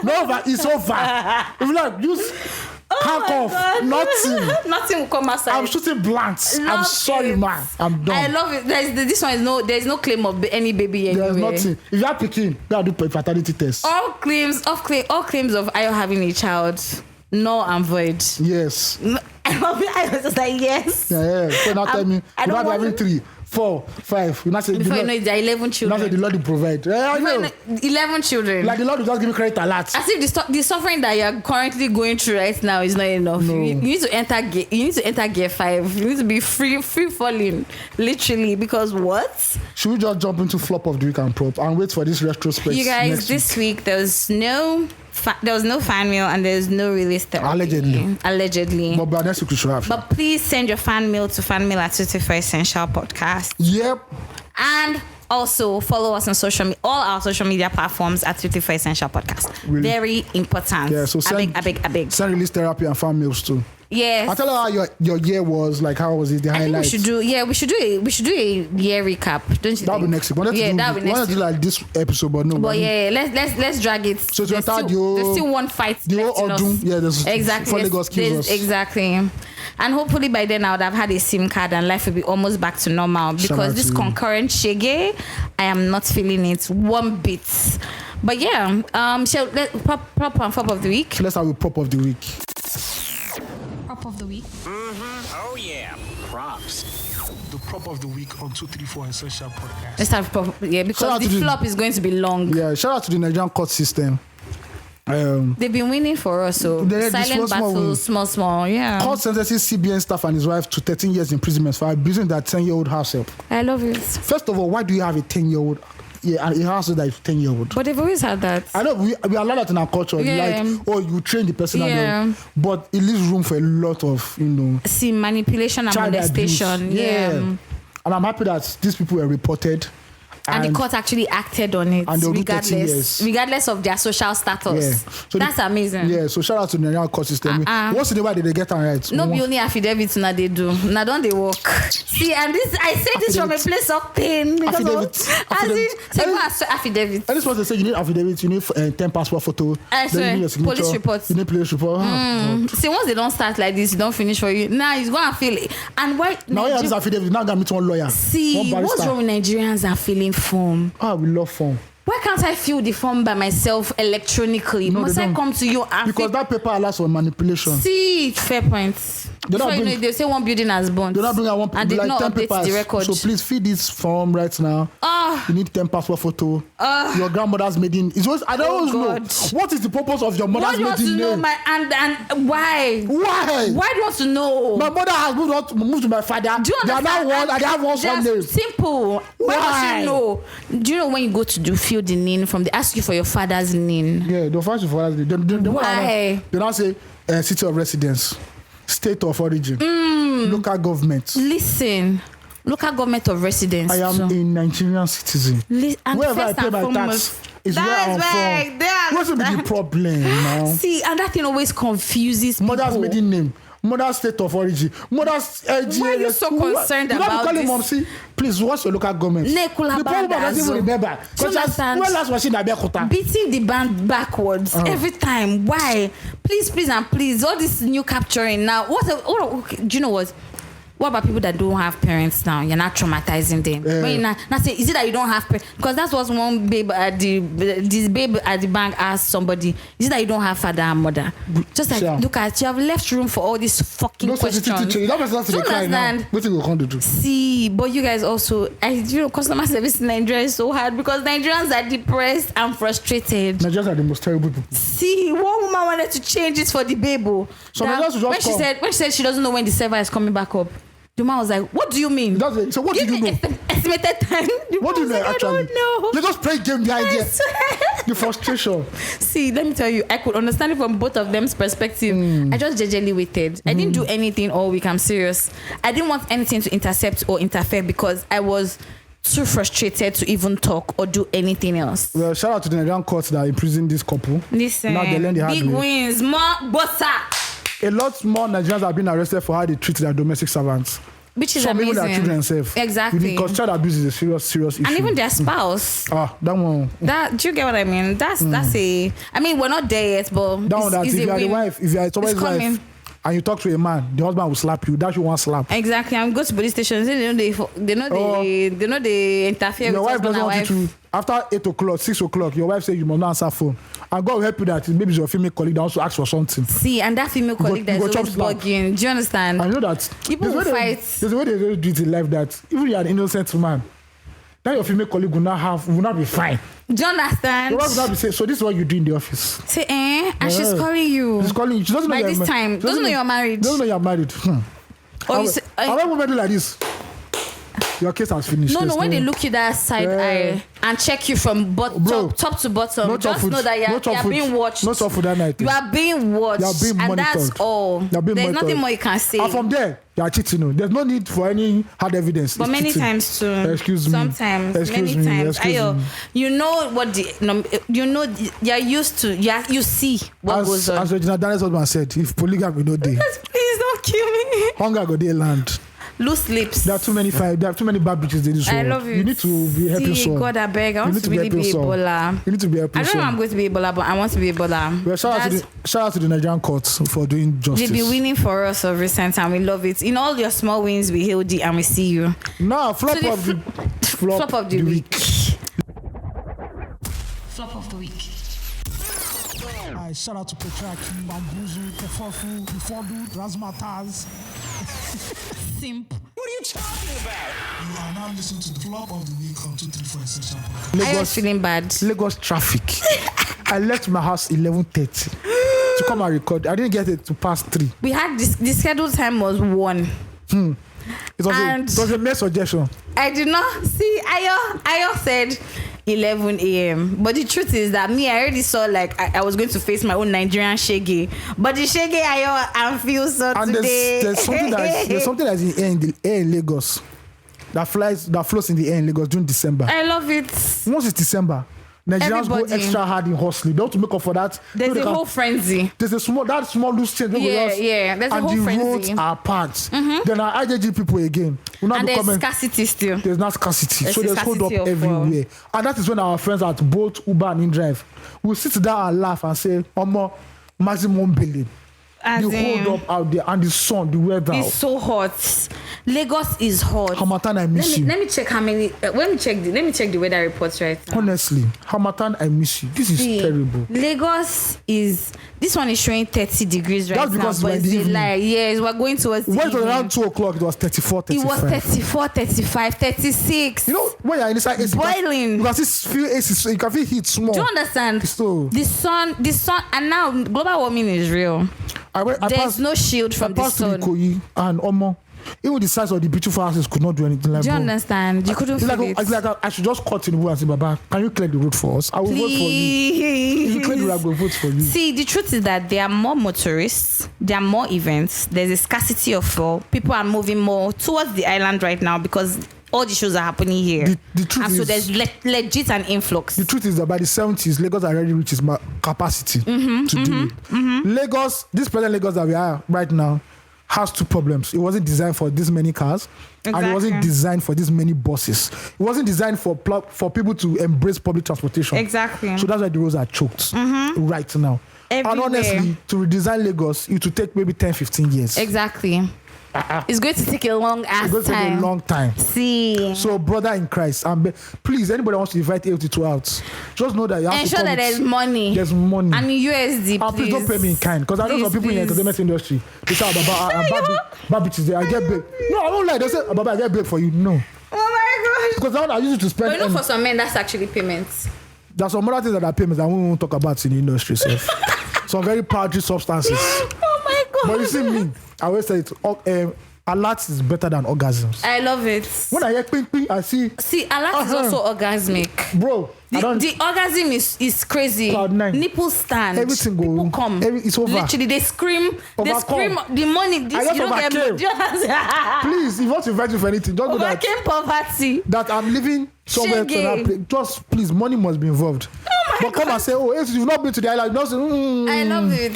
no. But it's over. If you like, use handcuff. God. Nothing. Nothing will come outside. I'm shooting blanks. I'm Love sorry, it. man. I'm done. I love it. This one is there's no claim of any baby anywhere. There's nothing. If you are picking, you do paternity test. All claims of Ayo having a child, null and void. Yes. I was just like, yes. Yeah. So now tell me, I you don't not want having 3, 4, 5. You not say Before you know you it, there are 11 not say the children. Lord will provide. Yeah, I Before you know. know, 11 children. Like the Lord will just give me credit a lot. As if the suffering that you're currently going through right now is not enough. No. You need to enter gear 5. You need to be free falling, literally. Because what? Should we just jump into flop of the week and prop and wait for this retrospect? You guys, next this week there was no fan mail and there's no release therapy. Allegedly. But next week we should have. But please send your fan mail to fanmail@24 Essential Podcast. Yep. And also follow us on all our social media platforms at 24 Essential Podcast. Really? Very important. Yeah. So send I beg. Send release therapy and fan mails too. Yes. I tell her how your year was. Like how was it? The I think we highlights. should do a year recap, don't you That'll be think? next week. That'll be We next next do week. like this episode, but no. But yeah, let's drag it. So there's still one fight the left whole in us. Odun. Yeah, there's Exactly. For Lagos kills us. Exactly. And hopefully by then I would have had a SIM card and life will be almost back to normal. Shout out Because this to you. concurrent shege, I am not feeling it one bit. But yeah, so prop and flop of the week. Let's have a prop of the week. Prop of the week. Oh, yeah. Props. The prop of the week on 234 Essential Podcast. Let's have prop, Shout yeah, out because to the the- flop is going to be long. Yeah, shout out to the Nigerian court system. They've been winning for us, so They- silent small win. battles, small, yeah. Court sentences CBN staff and his wife to 13 years imprisonment for abusing their 10-year-old house help. I love it. First of all, why do you have a 10-year-old? Yeah, a house that is 10-year-old. But they've always had that. I know we allow that in our culture. Yeah. Like, oh, you train the person, Yeah. but it leaves room for a lot of, See, manipulation and child abuse. molestation. Yeah. Yeah. And I'm happy that these people were reported. And the court actually acted on it, and they'll do 13 years. regardless of their social status. Yeah. So That's amazing. Yeah, so shout out to the Nigerian court system. Once in a while, they get it right. No, be only affidavits now they do. Now don't they work? See, and I say this from a Affidavit. place of pain because Affidavit. as in, say Any- go as affidavits. And this was they say you need affidavit, you need 10 passport photo. I then swear, you need your signature, police reports. You need police report. Oh, God. See, once they don't start like this, you don't finish for you. Now it's gonna feel it. And why? Now you have this affidavit. Now gonna meet one lawyer. See, one barrister. what's wrong with Nigerians are filling form? We love form. Why can't I fill the form by myself electronically? No, Must they I don't. come to you and Because that paper allows for manipulation. See, fair point. Before you know it, they say one building has burnt. They're not bringing one and did like not 10 update papers. the record. So please fill this form right now. You need 10 passport photo. Your grandmother's maiden. It's always, I don't always God. know. What is the purpose of your Why mother's do you want to maiden know name? my and why? Why? Why do you want to know? My mother has moved to my father. Do you They are now understand? one, and they have one son name. Simple. Why Why? must you know? Do you know when you go to do fill the name from? They ask you for your father's name. Yeah, they'll find you for that. They Why? They now say city of residence, state of origin, local government. Listen, local government of residence. I am a Nigerian citizen. And Wherever I first pay and my foremost, tax is where I'm that's right. from. There, What's the problem now? See, and that thing always confuses people. Mother's maiden name, mother's state of origin, mother's Why are you so concerned you about calling this? Mom, see, please, what's your local government? Nekula The problem Banda doesn't Azo. even remember. Do you understand? When last was in Abeokuta? Beating the band backwards every time. Why? Please, and please. All this new capturing now. Okay, do you know what? what about people that don't have parents now? You're not traumatizing them. When you not say, is it that you don't have parents? Because that's what one babe at the bank asked somebody. Is it that you don't have father and mother? Just like, look at you have left room for all these fucking questions. That person to cry now. What you going to do? See, but you guys also, customer service in Nigeria is so hard because Nigerians are depressed and frustrated. Nigerians are the most terrible people. See, one woman wanted to change it for the baby. So when she said she doesn't know when the server is coming back up, the man was like, "What do you mean?" So what do you know? Estimated time. What do you know actually? I don't know. They just play game the idea. The frustration. See, let me tell you, I could understand it from both of them's perspective. I just jejely waited. I didn't do anything all week. I'm serious. I didn't want anything to intercept or interfere because I was too frustrated to even talk or do anything else. Well, shout out to the Nigerian courts that imprisoned this couple. Listen, now they learn the hard big way. wins, more bossa. A lot more Nigerians have been arrested for how they treat their domestic servants. Which is some amazing. Even their children themselves. Exactly. Because child abuse is a serious issue. And even their spouse. That one. Do you get what I mean? That's a. I mean, we're not there yet, but if you are the wife, if you are somebody's wife, and you talk to a man, the husband will slap you. That you want slap. Exactly. I'm going to police station. They know they interfere your with wife doesn't want you to. After 8 o'clock, 6 o'clock, your wife says you must not answer phone. And God will help you that maybe your female colleague that also asks for something. See, and that female colleague that's always bugging. Do you understand? I know that. People will fight. There's a way they do it in life that even you are an innocent man, that your female colleague will not be fine. Do you understand? Your wife will not be saying, so this is what you do in the office. Say, and she's calling you. She's calling you. She doesn't know by this time. Doesn't know you're married. Doesn't know you're married. Or you say, when women do like this, your case has finished. No, when they look you that side eye and check you from top to bottom, just know that you're being watched. Not for that night. You are being watched. You are being monitored. And that's all. There's nothing more you can say. And from there, you are cheating. There's no need for any hard evidence. But many times too. Excuse me. Sometimes. Many times. You know what you're used to. You see what goes on. As Regina Daniel's husband said, if polygamy no day, please don't kill me. Hunger go dey land. Loose lips. There are too many bad bitches in this world. I love you. You need to be helping someone. God, I beg. I want to really be Ebola. You need to be helping I don't know I'm going to be Ebola, but I want to be Ebola. Well, shout out to the Nigerian courts for doing justice. They've been winning for us of recent and we love it. In all your small wins, we hail thee and we see you. Now, flop of the week. Flop of the week. Shout out to Petraki, Bambuzu, Kefofu, Bifodu, Razmataz. Simp. What are you talking about? You are now listening to the flop of the week on 234 Essential Podcast. I was feeling bad. Lagos traffic. I left my house 11:30 to come and record. I didn't get it to past 3. We had the scheduled time was 1. It was a mere suggestion. I did not see. Ayo said 11 a.m. But the truth is that I already saw I was going to face my own Nigerian shege. But the shege I feel so and today. There's something that's in the air in Lagos that floats in the air in Lagos during December. I love it. Once it's December, Nigerians go extra hard in hustling. They want to make up for that. There's a whole frenzy. There's a small loose change. There's a whole frenzy. And the roads are packed. Then our IJG people again. And there's scarcity still. There's not scarcity. So there's hold up Well. everywhere. And that is when our friends at both Uber and InDrive will sit down and laugh and say, Omo, maximum billing. The hold up out there and the sun, the weather. It's so hot. Lagos is hot. Hamatan, I miss you. Let me check how many. Let me check the weather reports right now. Honestly, Hamatan, I miss you. This is terrible. Lagos is. This one is showing 30 degrees right now. That's because but it's the evening. Yes, we're going towards the evening. When it was around 2 o'clock, it was 34, 35. It was 34, 35, 36. You know, when you're inside AC, boiling. You can feel AC, you can feel heat small. Do you understand? So, the sun, and now global warming is real. There's no shield from the sun. I passed Ikoyi and Omo. Even the size of the beautiful houses could not do anything like that. Do you understand? You couldn't feel it. It's like I should just cut in the wood and say, Baba, can you clear the road for us? I will vote for you. If you clear the road, I will vote for you. See, the truth is that there are more motorists, there are more events, there's a scarcity of fuel. People are moving more towards the island right now because all the shows are happening here. The truth and is, so there's legit an influx. The truth is that by the 70s, Lagos already reaches capacity to do it. Lagos, this present Lagos that we are right now, has 2 problems. It wasn't designed for this many cars, and it wasn't designed for this many buses. It wasn't designed for people to embrace public transportation. Exactly. So that's why the roads are choked right now. Everywhere. And honestly, to redesign Lagos, it will take maybe 10-15 years. Exactly. It's going to take a long ass It's going to take time. a long time. See. So, brother in Christ, please, anybody wants to invite AOT2 out, just know that you have to Ensure come that with- there's money. There's money. And in USD, And please don't pay me in kind, because I know some people in the entertainment industry. They say, bad bitches there. I get paid. No, I don't lie. They say, Baba, I get paid for you. No. Oh my gosh. Because I use it to spend. But you know, for some men, that's actually payments. There's some other things that are payments that we won't talk about in the industry. So. Some very powdery substances. Oh my God. But you see me, I always say it. Alert is better than orgasms. I love it. When I hear ping ping, I see. See, alert is also orgasmic. Bro, The orgasm is crazy. Cloud nine. Nipple stand. Everything go. People come. It's over. Literally, they scream. They Overcome. scream. The money. This, just you don't overcame. get. Please, if you want to invite you for anything, just know that, Overcame poverty. that I'm living somewhere. To Shege. that place. Just please, money must be involved. But come and say, oh, if you've not been to the island, just I love it.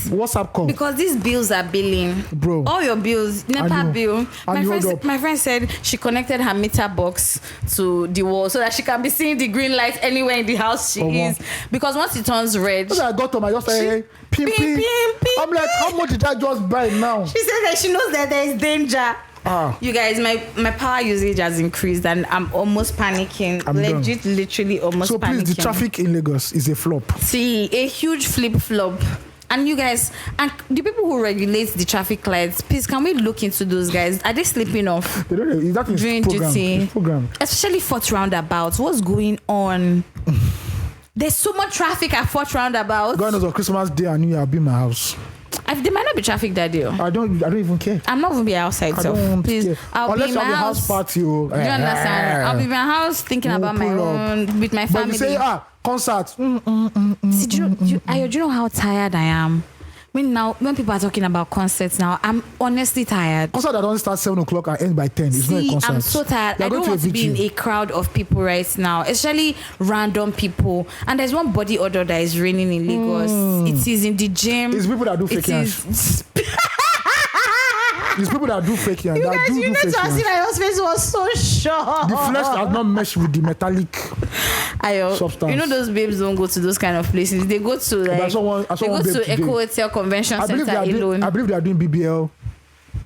WhatsApp call. Because these bills are billing. Bro. All your bills. NEPA And bill. and you hold up. My friend said she connected her meter box to the wall so that she can be seeing the green light anywhere in the house she is. Because once it turns red, So I got to my just say, ping Ping, ping. ping, ping. I'm like, how much did I just buy now? she says that she knows that there is danger. You guys, my power usage has increased and I'm almost panicking. I'm Legit, literally almost So panicking. please, the traffic in Lagos is a flop. See, a huge flip-flop. And you guys, and the people who regulate the traffic lights, please, can we look into those guys? Are they sleeping off They don't, that is during program. duty? It's program. Especially fourth roundabouts. What's going on? There's so much traffic at fourth roundabouts. God knows on Christmas Day and New Year I'll be in my house. There might not be traffic that day. I don't even care. I'm not even be outside, I so don't please. care. I'll Unless be in you my have a house. house party. Do you understand? I'll be in my house thinking We'll about my pull up. own with my But family. you say, concert. See, do you know how tired I am? When people are talking about concerts now, I'm honestly tired. Concert that don't start 7 o'clock and end by 10. It's not a See, concert. I'm so tired. You're I going don't to want to be in vigil. a crowd of people right now, especially random people. And there's one body odor that is raining in Lagos. It is in the gym. It's people that do fake is. It's people that do fake yarn. You That guys, do you know, fake to yarn. see that your face was so short. The flesh has not meshed with the metallic. Substance. You know those babes don't go to those kind of places. They go to I like saw one they go babe to today. Echo Hotel Convention Center alone. I believe they are doing BBL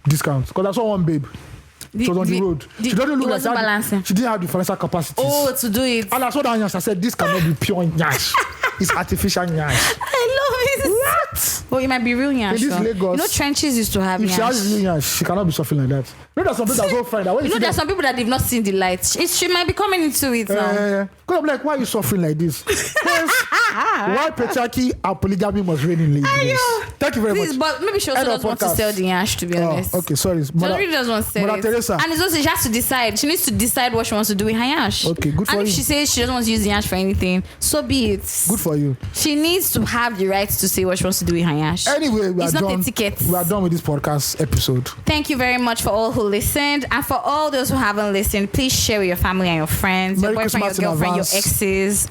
discounts. Because I saw one babe. She was on the road. She doesn't look it like wasn't balancing. she didn't have the financial capacities. Oh, to do it. And I saw that yash. I said, this cannot be pure yash. It's artificial yash. I love it. What? Well, it might be real yash. In this though. Lagos, You know, trenches used to have If she has yash. real yash, she cannot be suffering like that. You know, there's some people that so fine that when You know, see there's them- some people that have not seen the light. She might be coming into it now. Because I'm like, why are you suffering like this? Yes. Why patriarchy and polygamy must reign in Lagos? Thank you very Please, much. but maybe she also End of doesn't want to podcast. sell the yash, to be honest. Okay, sorry. She really doesn't want to sell Mother it. Teresa. And it's also, she has to decide. She needs to decide what she wants to do with her yash. Okay, good for And if you. she says she doesn't want to use the yash for anything, so be it. Good for you. She needs to have the right to say what she wants to do with her yash. Anyway, we It's are not done. a ticket. We are done with this podcast episode. Thank you very much for all who listened. And for all those who haven't listened, please share with your family and your friends, Merry your boyfriend, Christmas in your girlfriend, your advance. exes.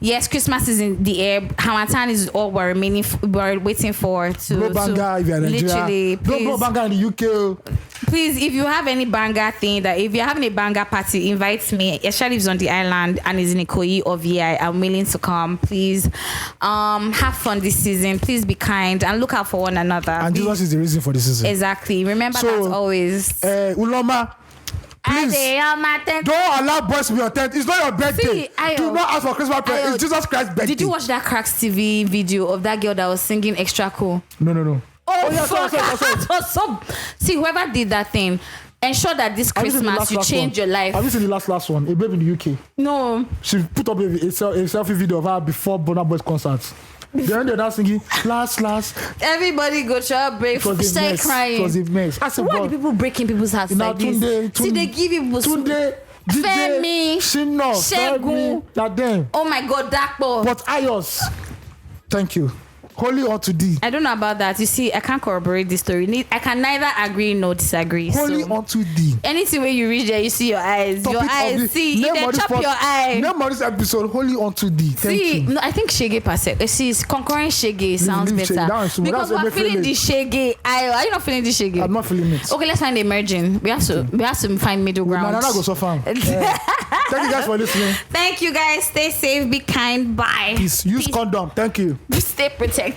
Yes, Christmas is in the air. Hamatan is all we're waiting for. Blow banger if you're in Nigeria. Literally, Don't blow please. banger in the UK. Please, if you have any banger thing that if you're having a banger party, invite me. Especially if it's on the island and is in Ikoyi or VI, I'm willing to come. Please, have fun this season. Please be kind and look out for one another. And Jesus is the reason for the season. Exactly. Remember So, that always. Uloma, please don't allow boys to be your tent. It's not your birthday. See, Ayo. Do not ask for Christmas present. Ayo. It's Jesus Christ's birthday. Did you watch that Cracks TV video of that girl that was singing Extra Cool? No. Oh, yeah, fuck. sorry. That was so... See, whoever did that thing, ensure that this Have you seen the Christmas you last change one? your life. Have you seen the last one? A babe in the UK. No. She put up a selfie video of her before Burna Boy's concert. Then they're now singing last. Everybody go to a break. It was a Start mess. crying. It was a mess. I said, Why are "Boy, the people breaking people's hearts now like this? See, they give people... Tunde, DJ, Femi, Shino, Segun. that them. Oh my God, Dakpo. But Ayos, thank you. Holy unto thee. I don't know about that. You see, I can't corroborate this story. I can neither agree nor disagree. Holy So, unto thee. anything where you reach there, you see your eyes. Your Topic of eyes. the- See, if name of they this chop your eye. Name of this episode, Holy unto thee. Thank See, you. no, I think shege per se. See, it's concurrent shege sounds leave shege. better That is- because that's we're a feeling the feeling. shege. Are you not feeling the shege? I'm not feeling it. Okay, let's find a merging. We have to find middle ground. Banana go so far. Thank you guys for listening. Thank you guys. Stay safe. Be kind. Bye. Peace. Use condom. Thank you. Stay protected.